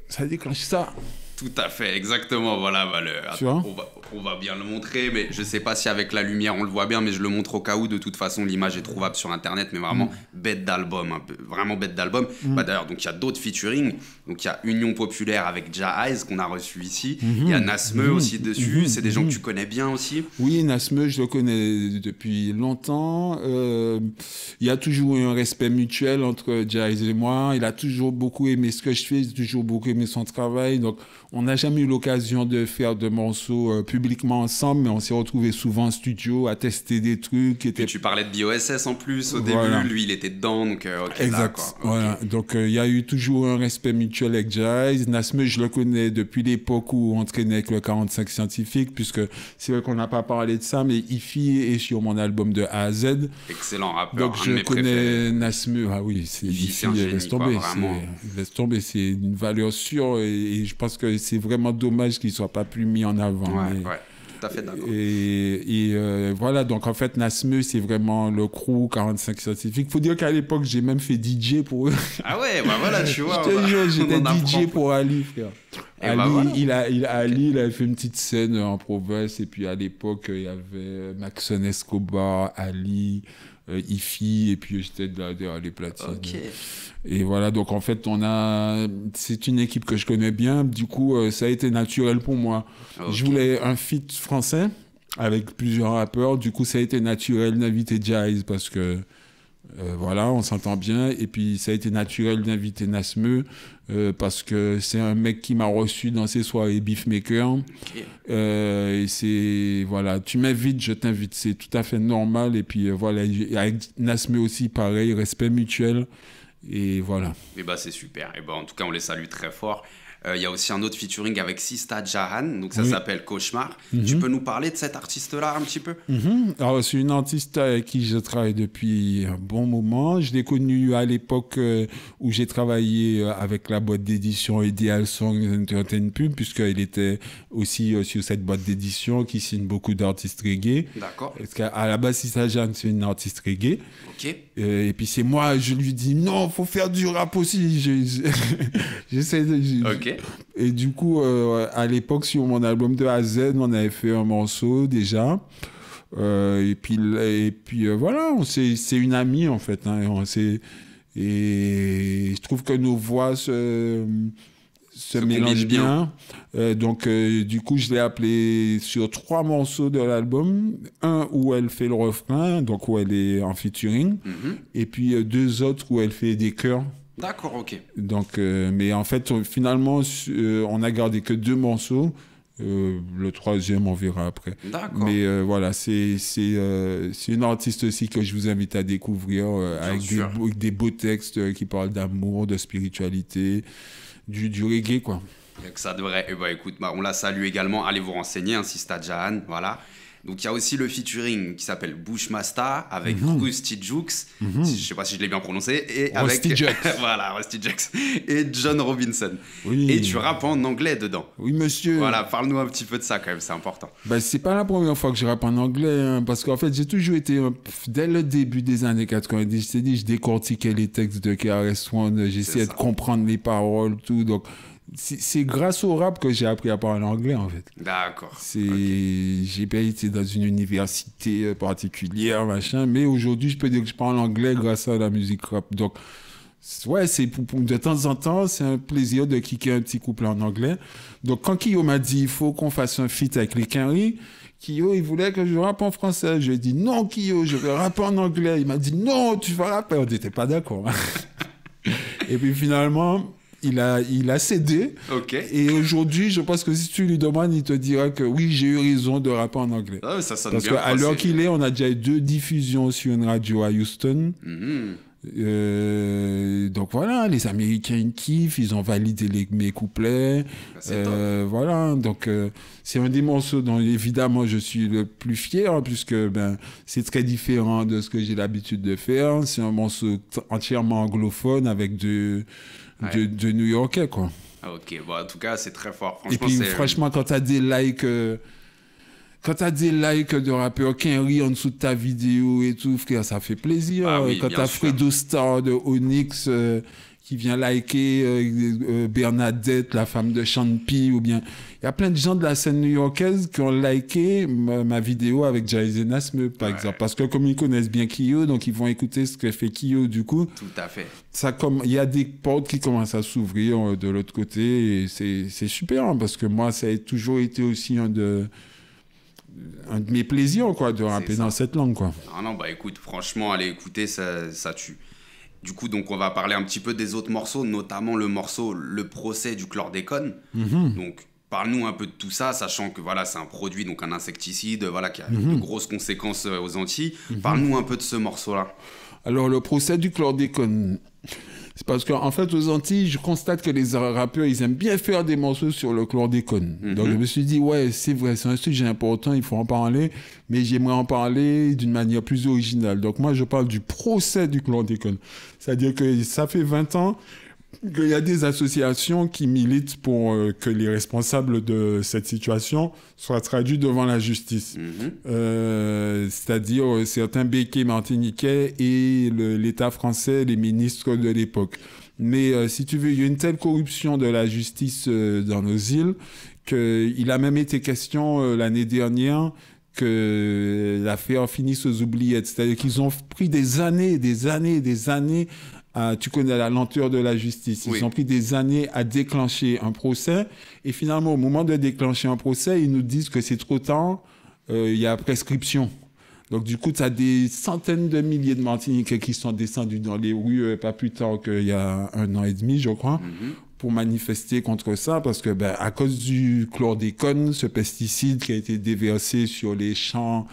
ça. Tout à fait, exactement. Voilà, tu vois, on va bien le montrer, mais je sais pas si avec la lumière on le voit bien, mais je le montre au cas où. De toute façon, l'image est trouvable sur internet, mais vraiment bête d'album, vraiment bête d'album. Bah, d'ailleurs, donc il y a d'autres featuring. Donc il y a Union Populaire avec Ja Eyes qu'on a reçu ici. Il y a Nasmeu aussi dessus. C'est des gens que tu connais bien aussi. Oui, Nasmeu, je le connais depuis longtemps. Il y a toujours eu un respect mutuel entre Ja Eyes et moi. Il a toujours beaucoup aimé ce que je fais, j'ai toujours beaucoup aimé son travail. Donc on n'a jamais eu l'occasion de faire de morceaux publiquement ensemble, mais on s'est retrouvés souvent en studio à tester des trucs. Et tu parlais de BOSS en plus au début, lui il était dedans, donc ok. Exact. Là, quoi. Voilà. Donc il y a eu toujours un respect mutuel avec Ja Eyes. Nasmeu, je le connais depuis l'époque où on traînait avec le 45 scientifique, puisque c'est vrai qu'on n'a pas parlé de ça, mais Ifi est sur mon album de A à Z. Excellent rappeur. Donc je connais Nasmeu. Ah oui, c'est Ifi, laisse tomber. Laisse tomber, c'est une valeur sûre et je pense que c'est vraiment dommage qu'il ne soit pas plus mis en avant. Ouais. Tout à fait d'accord. Et voilà, donc en fait, Nasmeu, c'est vraiment le crew 45 scientifique. Il faut dire qu'à l'époque, j'ai même fait DJ pour eux. Ah ouais, bah voilà, tu vois. Je te jure, j'étais DJ pour Ali, frère. Ali, bah voilà. il avait fait une petite scène en province, et puis à l'époque, il y avait Maxon Escobar, Ali, Ifi, et puis j'étais derrière les platines. Ok. Et voilà, donc en fait, c'est une équipe que je connais bien, du coup, ça a été naturel pour moi. Okay. Je voulais un feat français avec plusieurs rappeurs, du coup, ça a été naturel d'inviter Ja Eyes parce que, voilà, on s'entend bien, et puis ça a été naturel d'inviter Nasmeu parce que c'est un mec qui m'a reçu dans ses soirées Beefmaker. Okay. Et c'est, voilà, tu m'invites, je t'invite, c'est tout à fait normal, et puis voilà, avec Nasmeu aussi, pareil, respect mutuel. Et voilà. Et bah c'est super. Et bah en tout cas on les salue très fort. Il y a aussi un autre featuring avec Sista Jahan, donc ça s'appelle Cauchemar. Tu peux nous parler de cet artiste-là un petit peu? Alors c'est une artiste avec qui je travaille depuis un bon moment. Je l'ai connue à l'époque où j'ai travaillé avec la boîte d'édition Ideal Song Entertainment Pub, puisqu'elle était aussi sur cette boîte d'édition qui signe beaucoup d'artistes reggae. D'accord. Parce qu'à la base, Sista Jahan, c'est une artiste reggae. Ok. Et puis c'est moi, je lui dis non, faut faire du rap aussi. J'essaie de... Ok. Et du coup, à l'époque, sur mon album de A à Z, on avait fait un morceau déjà. Et puis voilà, c'est une amie en fait. Hein, et je trouve que nos voix se mélangent bien. Donc, du coup, je l'ai appelée sur 3 morceaux de l'album. Un où elle fait le refrain, donc où elle est en featuring. Et puis 2 autres où elle fait des chœurs. D'accord, ok. Donc, mais en fait, finalement, on a gardé que 2 morceaux. Le 3e, on verra après. D'accord. Mais voilà, c'est une artiste aussi que je vous invite à découvrir avec des beaux textes qui parlent d'amour, de spiritualité, du reggae, quoi. Ça devrait. Eh ben, écoute, on la salue également. Allez vous renseigner, Sista Jahan, voilà. Donc, il y a aussi le featuring qui s'appelle Bushmaster avec Rusty Jux. Je ne sais pas si je l'ai bien prononcé. Et Rusty avec... Jux. Voilà, Rusty Jux. Et John Robinson. Oui. Et tu rappes en anglais dedans. Oui, monsieur. Voilà, parle-nous un petit peu de ça quand même, c'est important. Ben, c'est pas la première fois que je rappe en anglais, hein, parce qu'en fait, j'ai toujours été, dès le début des années 90, je t'ai dit, je décortiquais les textes de KRS-One, j'essayais de comprendre les paroles, tout. Donc, c'est grâce au rap que j'ai appris à parler anglais, en fait. D'accord. J'ai pas été dans une université particulière, machin, mais aujourd'hui, je peux dire que je parle anglais grâce à la musique rap. Donc, Ouais, de temps en temps, c'est un plaisir de kicker un petit couplet en anglais. Donc, quand Kyo m'a dit, il faut qu'on fasse un feat avec les Quinry, Kyo, il voulait que je rappe en français. Je lui ai dit, non, Kyo, je vais rapper en anglais. Il m'a dit, non, tu vas rapper. On n'était pas d'accord. Et puis, finalement, il a cédé. Ok. Et aujourd'hui, je pense que si tu lui demandes, il te dira que oui, j'ai eu raison de rapper en anglais. Ah, ça sonne Parce bien. qu'à l'heure qu'il est, on a déjà eu 2 diffusions sur une radio à Houston. Donc voilà, les Américains ils kiffent, ils ont validé mes couplets. Voilà, donc c'est un des morceaux dont évidemment je suis le plus fier, hein, puisque c'est très différent de ce que j'ai l'habitude de faire. C'est un morceau entièrement anglophone avec de New-Yorkais, quoi. Ok, bon, en tout cas, c'est très fort. Et puis franchement, quand t'as des likes... Quand t'as des likes de rappeurs qui rient en dessous de ta vidéo et tout, frère, ça fait plaisir. Ah oui, quand t'as Fredo Star de Onyx qui vient liker Bernadette, la femme de Sean P, ou bien... Il y a plein de gens de la scène new-yorkaise qui ont liké ma vidéo avec Jay Nasme, par exemple. Parce que comme ils connaissent bien Kyo, donc ils vont écouter ce que fait Kyo, du coup. Tout à fait. Il y a des portes qui commencent à s'ouvrir de l'autre côté, et c'est super, hein, parce que moi, ça a toujours été aussi un de mes plaisirs, quoi, de rapper dans cette langue, quoi. Non, bah écoute, franchement, aller écouter, ça tue. Du coup, donc, on va parler un petit peu des autres morceaux, notamment le morceau Le procès du chlordécone. Donc, parle-nous un peu de tout ça, sachant que voilà, c'est un produit, donc un insecticide, voilà, qui a de grosses conséquences aux Antilles. Parle-nous un peu de ce morceau-là. Alors, le procès du chlordécone... C'est parce qu'en fait, aux Antilles, je constate que les rappeurs, ils aiment bien faire des morceaux sur le chlordécone. Donc, je me suis dit, ouais, c'est vrai, c'est un sujet important, il faut en parler, mais j'aimerais en parler d'une manière plus originale. Donc, moi, je parle du procès du chlordécone. C'est-à-dire que ça fait 20 ans qu'il y a des associations qui militent pour que les responsables de cette situation soient traduits devant la justice. C'est-à-dire certains béquets martiniquais et l'État français, les ministres de l'époque. Mais si tu veux, il y a une telle corruption de la justice dans nos îles qu'il a même été question l'année dernière que l'affaire finisse aux oubliettes. C'est-à-dire qu'ils ont pris des années tu connais la lenteur de la justice. Ils ont pris des années à déclencher un procès. Et finalement, au moment de déclencher un procès, ils nous disent que c'est trop tard, il y a prescription. Donc, du coup, tu as des centaines de milliers de Martiniquais qui sont descendus dans les rues pas plus tard qu'il y a 1 an et demi, je crois, pour manifester contre ça. Parce que, à cause du chlordécone, ce pesticide qui a été déversé sur les champs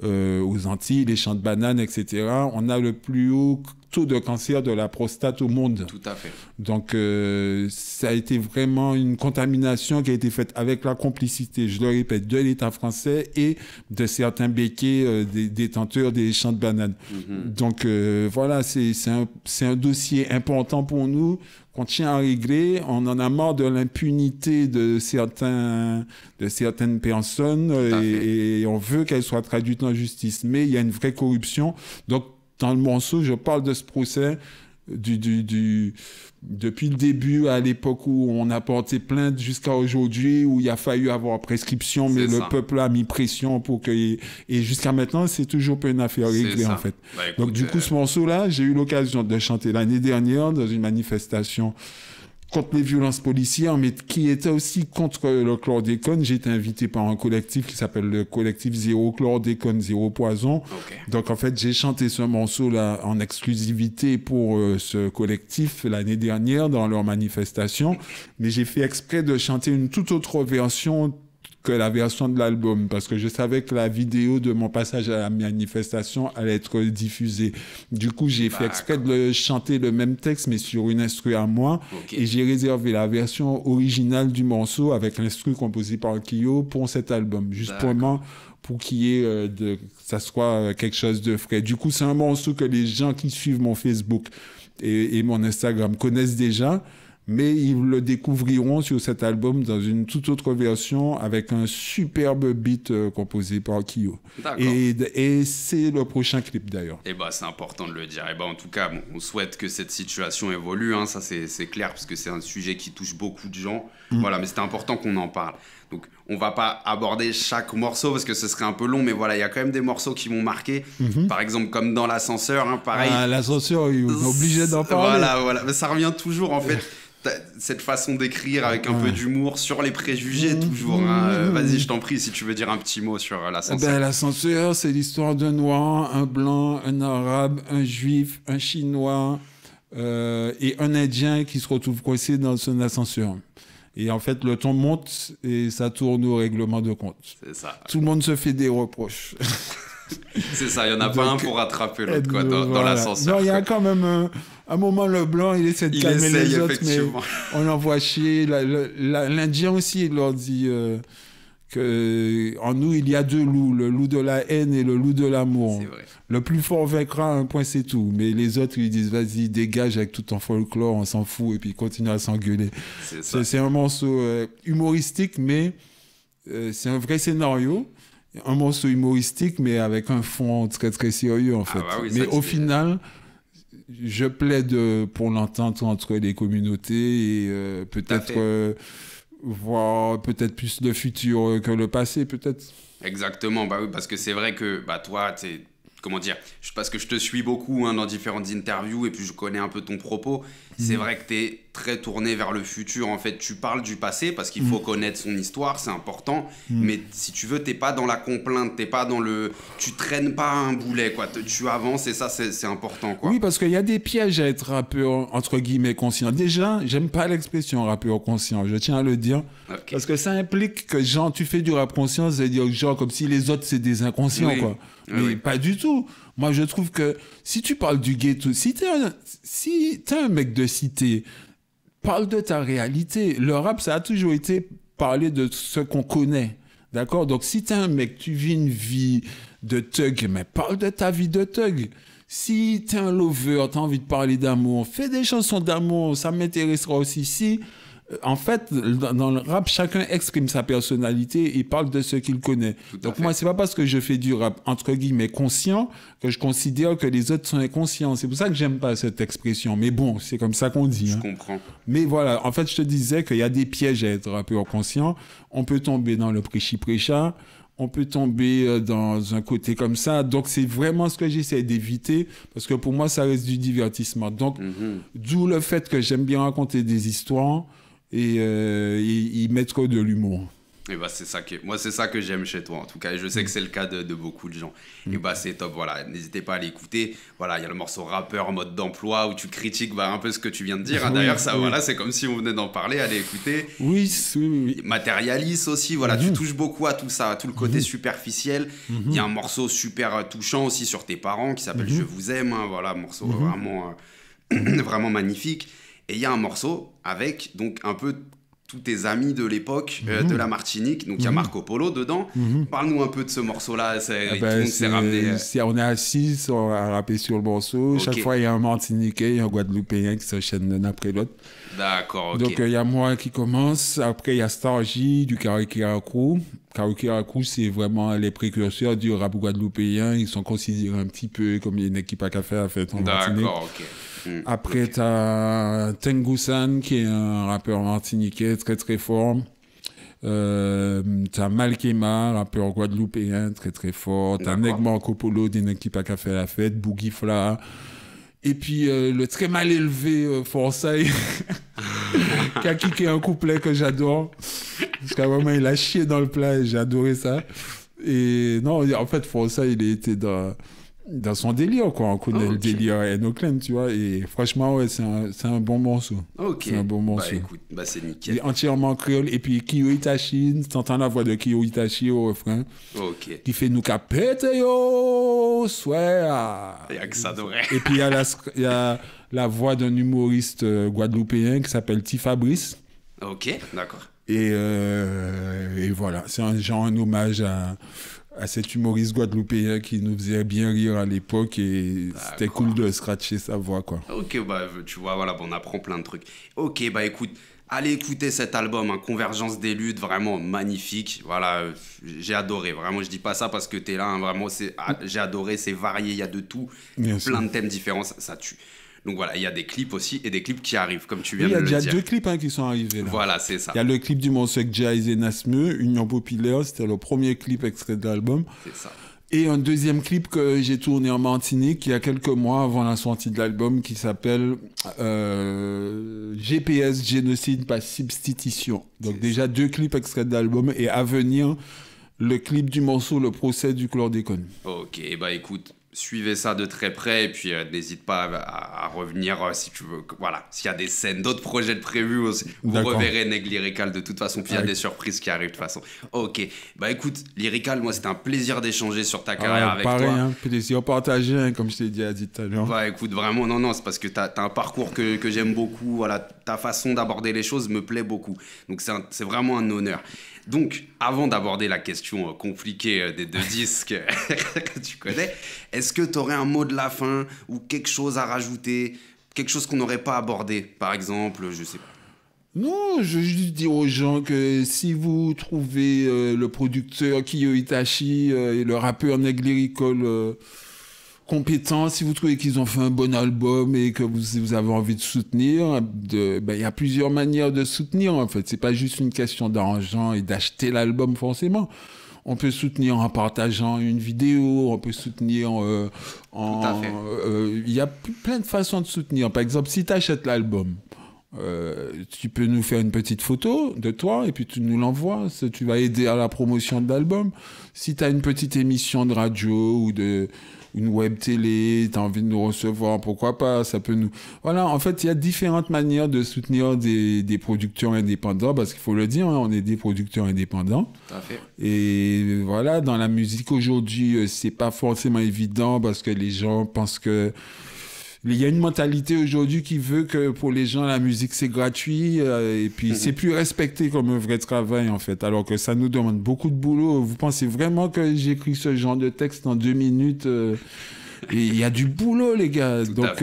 aux Antilles, les champs de bananes, etc., on a le plus haut taux de cancer de la prostate au monde. Tout à fait. Donc, ça a été vraiment une contamination qui a été faite avec la complicité, je le répète, de l'État français et de certains béquets des détenteurs des champs de bananes. Donc, voilà, c'est un dossier important pour nous qu'on tient à régler. On en a marre de l'impunité de certaines personnes et on veut qu'elles soient traduites en justice. Mais il y a une vraie corruption. Donc, dans le morceau, je parle de ce procès depuis le début, à l'époque où on a porté plainte jusqu'à aujourd'hui, où il a fallu avoir prescription, mais le peuple a mis pression pour que... Et jusqu'à maintenant, c'est toujours pas une affaire réglée, en fait. Écoute, donc, du coup, ce morceau-là, j'ai eu l'occasion de le chanter l'année dernière dans une manifestation contre les violences policières, mais qui était aussi contre le chlordécone. J'ai été invité par un collectif qui s'appelle le collectif Zéro Chlordécone, Zéro Poison. Donc, en fait, j'ai chanté ce morceau-là en exclusivité pour ce collectif l'année dernière dans leur manifestation. Mais j'ai fait exprès de chanter une toute autre version que la version de l'album, parce que je savais que la vidéo de mon passage à la manifestation allait être diffusée. Du coup, j'ai fait exprès de chanter le même texte, mais sur une instru à moi, et j'ai réservé la version originale du morceau avec l'instru composé par Kyo pour cet album, justement pour qu'il y ait que ça soit quelque chose de frais. Du coup, c'est un morceau que les gens qui suivent mon Facebook et mon Instagram connaissent déjà, mais ils le découvriront sur cet album dans une toute autre version avec un superbe beat composé par Kyo. Et c'est le prochain clip d'ailleurs. Et bah c'est important de le dire. Et bah en tout cas, bon, on souhaite que cette situation évolue, hein, ça c'est clair, parce que c'est un sujet qui touche beaucoup de gens. Voilà, mais c'était important qu'on en parle. Donc on va pas aborder chaque morceau parce que ce serait un peu long, mais voilà, il y a quand même des morceaux qui m'ont marqué. Par exemple, comme dans l'ascenseur, hein, pareil. Ah, l'ascenseur, on est obligé d'en parler. Voilà, mais ça revient toujours en fait. Cette façon d'écrire avec un peu d'humour sur les préjugés, toujours. Hein. Vas-y, je t'en prie, si tu veux dire un petit mot sur l'ascenseur. L'ascenseur, c'est l'histoire d'un noir, un blanc, un arabe, un juif, un chinois et un indien qui se retrouvent coincés dans son ascenseur. Et en fait, le ton monte et ça tourne au règlement de compte. C'est ça. Tout le monde se fait des reproches. C'est ça, il n'y en a pas un pour rattraper l'autre quoi, dans l'ascenseur. Non, il y a quand même un moment, le blanc, il essaie de calmer les autres, mais on l'envoie chier. L'Indien aussi, il leur dit qu'en nous, il y a deux loups, le loup de la haine et le loup de l'amour. C'est vrai. Le plus fort vaincra, un point, c'est tout. Mais les autres, ils disent, vas-y, dégage avec tout ton folklore, on s'en fout, et puis ils continuent à s'engueuler. C'est un morceau humoristique, mais c'est un vrai scénario. Un morceau humoristique, mais avec un fond très, très sérieux, en fait. Bah oui, mais au final, je plaide pour l'entente entre les communautés et peut-être voir peut-être plus le futur que le passé, peut-être. Exactement, bah oui, parce que c'est vrai que toi, t'es... Comment dire, parce que je te suis beaucoup hein, dans différentes interviews et puis je connais un peu ton propos. C'est vrai que tu es très tourné vers le futur. En fait, tu parles du passé parce qu'il faut connaître son histoire, c'est important. Mais si tu veux, t'es pas dans la complainte, t'es pas dans le... Tu traînes pas un boulet, quoi. Tu avances et ça, c'est important, quoi. Oui, parce qu'il y a des pièges à être rappeur, entre guillemets, conscient. Déjà, j'aime pas l'expression rappeur conscient, je tiens à le dire. Okay. Parce que ça implique que, genre, tu fais du rap conscient, c'est-à-dire, genre, comme si les autres, c'est des inconscients, quoi. Mais pas du tout. Moi, je trouve que si tu parles du ghetto, si t'es un mec de cité, parle de ta réalité. Le rap, ça a toujours été parler de ce qu'on connaît. D'accord? Donc, si t'es un mec, tu vis une vie de thug, mais parle de ta vie de thug. Si t'es un lover, t'as envie de parler d'amour, fais des chansons d'amour, ça m'intéressera aussi. Si, en fait, dans le rap, chacun exprime sa personnalité et parle de ce qu'il connaît. Donc moi, c'est pas parce que je fais du rap, entre guillemets, conscient, que je considère que les autres sont inconscients. C'est pour ça que j'aime pas cette expression. Mais bon, c'est comme ça qu'on dit. Je comprends. Mais voilà, en fait, je te disais qu'il y a des pièges à être rappeur conscient. On peut tomber dans le prêchi-prêcha. On peut tomber dans un côté comme ça. Donc, c'est vraiment ce que j'essaie d'éviter parce que pour moi, ça reste du divertissement. Donc, d'où le fait que j'aime bien raconter des histoires et y mettre de l'humour. Et bah c'est ça moi c'est ça que j'aime chez toi en tout cas et je sais que c'est le cas de beaucoup de gens. Et bah c'est top, voilà, n'hésitez pas à l'écouter. Voilà, il y a le morceau rappeur en mode d'emploi où tu critiques un peu ce que tu viens de dire hein. D'ailleurs ça voilà, c'est comme si on venait d'en parler, allez écouter. Oui. Matérialiste aussi, voilà, tu touches beaucoup à tout ça, à tout le côté superficiel. Il y a un morceau super touchant aussi sur tes parents qui s'appelle Je vous aime hein, voilà, morceau vraiment vraiment magnifique. Et il y a un morceau avec donc un peu tous tes amis de l'époque de la Martinique. Donc il y a Marco Polo dedans. Parle-nous un peu de ce morceau-là. Tout le monde s'est ramené. On est assis à rapper sur le morceau. Okay. Chaque fois, il y a un Martiniquais et un Guadeloupéen qui s'enchaînent l'un après l'autre. D'accord, ok. Donc il y a moi qui commence. Après, il y a Stargy du Karikira Crew. Karikira Crew, c'est vraiment les précurseurs du rap guadeloupéen. Ils sont considérés un petit peu comme une équipe à café à faire en Martinique. D'accord, ok. Après, t'as Tengusan, qui est un rappeur martiniquais très très fort. T'as Malkema, rappeur guadeloupéen très très fort. T'as Neg Marco Polo, d'une équipe à café à la fête. Boogie Fla. Et puis le très mal élevé Forsyth, qui a kické un couplet que j'adore. Parce qu'à un moment, il a chié dans le plat et j'ai adoré ça. Et non, en fait, Forsyth, il était dans son délire, quoi. On connaît le délire Enochlen, tu vois. Et franchement, ouais, c'est un bon morceau. Ok. C'est un bon morceau. Bah écoute, c'est nickel. Il est entièrement créole. Et puis Kiyo Itachi, t'entends la voix de Kiyo Itachi au refrain. Ok. Qui fait nous capete yo, swear. Il y a que ça d'oreille. Et puis il y a la voix d'un humoriste guadeloupéen qui s'appelle T. Fabrice. Ok, d'accord. Et voilà, c'est un hommage à cet humoriste guadeloupéen qui nous faisait bien rire à l'époque et c'était cool de scratcher sa voix, quoi. Ok, bah tu vois, voilà, on apprend plein de trucs. Ok, bah écoute, allez écouter cet album, hein, Convergence des luttes, vraiment magnifique. Voilà, j'ai adoré. Vraiment, je dis pas ça parce que t'es là, hein, vraiment, j'ai adoré, c'est varié, il y a de tout, plein de thèmes différents, ça tue. Donc voilà, il y a des clips aussi et des clips qui arrivent, comme tu viens de le dire. Il y a déjà 2 clips qui sont arrivés là. Voilà, c'est ça. Il y a le clip du morceau avec Jaiz et Nasmeu, Union Populaire, c'était le premier clip extrait de l'album. C'est ça. Et un deuxième clip que j'ai tourné en Martinique il y a quelques mois avant la sortie de l'album qui s'appelle GPS, Génocide par substitution. Donc déjà 2 clips extraits de l'album et à venir le clip du morceau Le procès du chlordécone. Ok, bah écoute, suivez ça de très près et puis n'hésite pas à revenir si tu veux. Voilà, s'il y a des scènes, d'autres projets de prévus aussi, vous reverrez Neg Lyrical de toute façon. Puis il y a des surprises qui arrivent de toute façon. Ok, bah écoute, Lyrical, moi c'était un plaisir d'échanger sur ta carrière avec pareil, toi. Hein, plaisir partagé, hein, comme je t'ai dit tout à l'heure. Bah écoute, vraiment, non, c'est parce que t'as un parcours que j'aime beaucoup. Voilà, ta façon d'aborder les choses me plaît beaucoup. Donc c'est vraiment un honneur. Donc, avant d'aborder la question compliquée des 2 disques que tu connais, est-ce que tu aurais un mot de la fin ou quelque chose à rajouter, quelque chose qu'on n'aurait pas abordé, par exemple, je sais pas. Non, je veux juste dire aux gens que si vous trouvez le producteur Kiyo Itachi et le rappeur Neg Lyrical compétents, si vous trouvez qu'ils ont fait un bon album et que vous avez envie de soutenir, il y a plusieurs manières de soutenir en fait. C'est pas juste une question d'argent et d'acheter l'album forcément. On peut soutenir en partageant une vidéo, on peut soutenir il y a plein de façons de soutenir. Par exemple, si tu achètes l'album, tu peux nous faire une petite photo de toi et puis tu nous l'envoies. Tu vas aider à la promotion de l'album. Si tu as une petite émission de radio ou une web télé, tu as envie de nous recevoir, pourquoi pas, ça peut nous... Voilà, en fait, il y a différentes manières de soutenir des producteurs indépendants, parce qu'il faut le dire, hein, on est des producteurs indépendants. Tout à fait. Et voilà, dans la musique aujourd'hui, c'est pas forcément évident, parce que les gens pensent que... Il y a une mentalité aujourd'hui qui veut que pour les gens, la musique, c'est gratuit et puis c'est plus respecté comme un vrai travail, en fait, alors que ça nous demande beaucoup de boulot. Vous pensez vraiment que j'écris ce genre de texte en 2 minutes et il y a du boulot, les gars. Donc,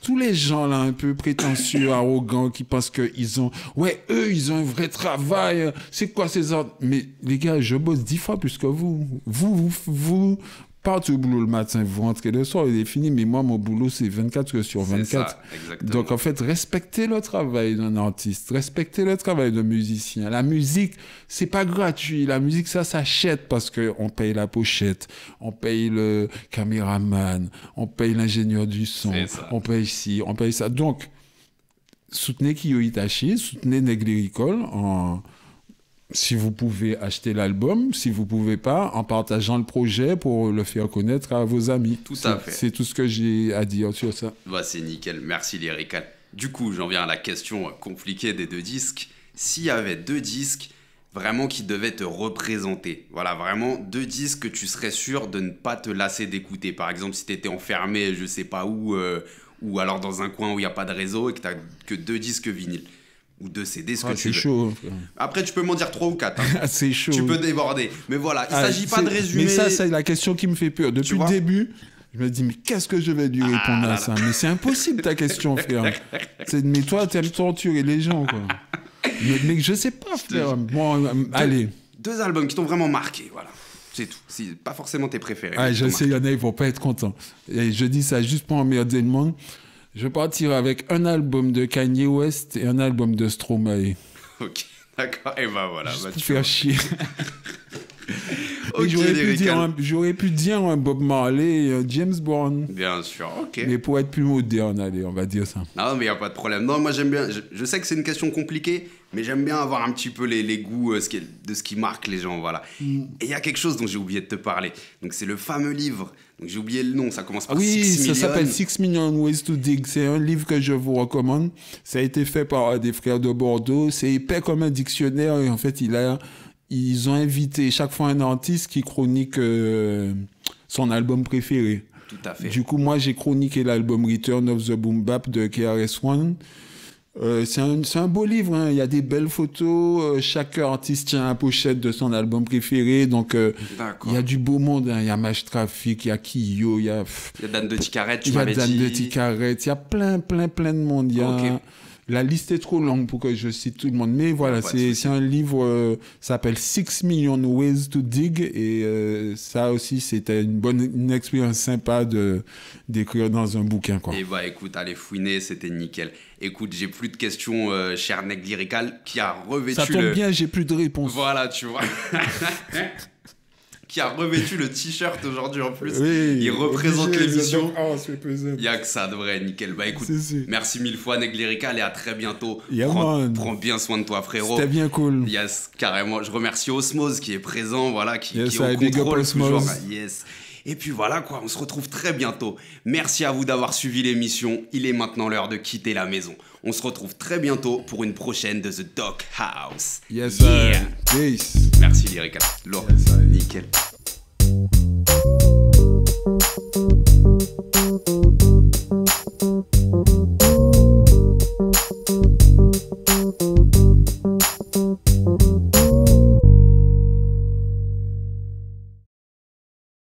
tous les gens, là, un peu prétentieux, arrogants, qui pensent qu'ils ont... Ouais, eux, ils ont un vrai travail. C'est quoi ces ordres? Mais les gars, je bosse 10 fois plus que vous. Vous partez au boulot le matin, vous rentrez le soir, il est fini, mais moi, mon boulot, c'est 24 heures sur 24. C'est ça, exactement. Donc, en fait, respectez le travail d'un artiste, respectez le travail d'un musicien. La musique, c'est pas gratuit. La musique, ça s'achète parce qu'on paye la pochette, on paye le caméraman, on paye l'ingénieur du son, on paye ci, on paye ça. Donc, soutenez Kiyo Itachi, soutenez Neg Lyrical si vous pouvez acheter l'album, si vous pouvez pas, en partageant le projet pour le faire connaître à vos amis. Tout à fait. C'est tout ce que j'ai à dire sur ça. Bah, c'est nickel, merci Lyrical. Du coup, j'en viens à la question compliquée des 2 disques. S'il y avait 2 disques vraiment qui devaient te représenter, voilà, vraiment 2 disques que tu serais sûr de ne pas te lasser d'écouter. Par exemple, si tu étais enfermé, je sais pas où, ou alors dans un coin où il n'y a pas de réseau et que tu n'as que 2 disques vinyles. Ou 2 CD, ce que tu veux. C'est chaud. Après, tu peux m'en dire 3 ou 4. Hein. C'est chaud. Tu peux déborder. Mais voilà, il ne s'agit pas de résumer. Mais ça, c'est la question qui me fait peur. Depuis le début, je me dis, mais qu'est-ce que je vais lui répondre à ça? Mais c'est impossible ta question, frère. Mais toi, tu aimes torturer les gens, quoi. mais je sais pas, frère. Bon, allez. 2 albums qui t'ont vraiment marqué, voilà. C'est tout. C'est pas forcément tes préférés. Ah, je sais, il y en a, ils vont pas être contents. Et je dis ça juste pour emmerder le monde. Je partirai avec un album de Kanye West et un album de Stromae. Ok, d'accord. Et ben voilà. Juste pour faire chier. Okay, j'aurais pu dire un Bob Marley et un James Brown. Bien sûr, ok. Mais pour être plus moderne, allez, on va dire ça. Non, mais il n'y a pas de problème. Non, moi j'aime bien. Je sais que c'est une question compliquée, mais j'aime bien avoir un petit peu les goûts de ce qui marque les gens, voilà. Et il y a quelque chose dont j'ai oublié de te parler. Donc c'est le fameux livre. Donc j'ai oublié le nom, ça commence par 6 millions. Oui, ça s'appelle 6 Million Ways to Dig. C'est un livre que je vous recommande. Ça a été fait par des frères de Bordeaux. C'est épais comme un dictionnaire et en fait, ils ont invité chaque fois un artiste qui chronique son album préféré. Tout à fait. Du coup, moi, j'ai chroniqué l'album Return of the Boom Bap de KRS-One. C'est un beau livre, hein. Il y a des belles photos. Chaque artiste tient la pochette de son album préféré. Donc, il y a du beau monde, hein. Il y a Maj Traffic, il y a Kyo, il y a Dan de Ticaret, tu m'avais dit. Il y a Dan de Ticaret. Il y a plein de monde. Il y a... La liste est trop longue pour que je cite tout le monde. Mais voilà, c'est un livre, ça s'appelle 6 Million Ways to Dig. Et ça aussi, c'était une expérience sympa d'écrire dans un bouquin, quoi. Et bah écoute, allez fouiner, c'était nickel. Écoute, j'ai plus de questions, cher Neg Lyrical, qui a revêtu ça tombe bien, j'ai plus de réponses. Voilà, tu vois. Qui a revêtu le t-shirt aujourd'hui en plus. Oui, il représente l'émission. Il n'y a que ça de vrai, nickel. Bah écoute, merci mille fois Neg Lyrical et à très bientôt. Prends bien soin de toi, frérot. C'était bien cool. Yes, carrément. Je remercie Osmose qui est présent, voilà, qui est au big contrôle up toujours. Osmose. Yes. Et puis voilà quoi, on se retrouve très bientôt. Merci à vous d'avoir suivi l'émission. Il est maintenant l'heure de quitter la maison. On se retrouve très bientôt pour une prochaine de The Dog House. Yes, sir. Peace. Merci Lyrical. Lourd. Yes, nickel.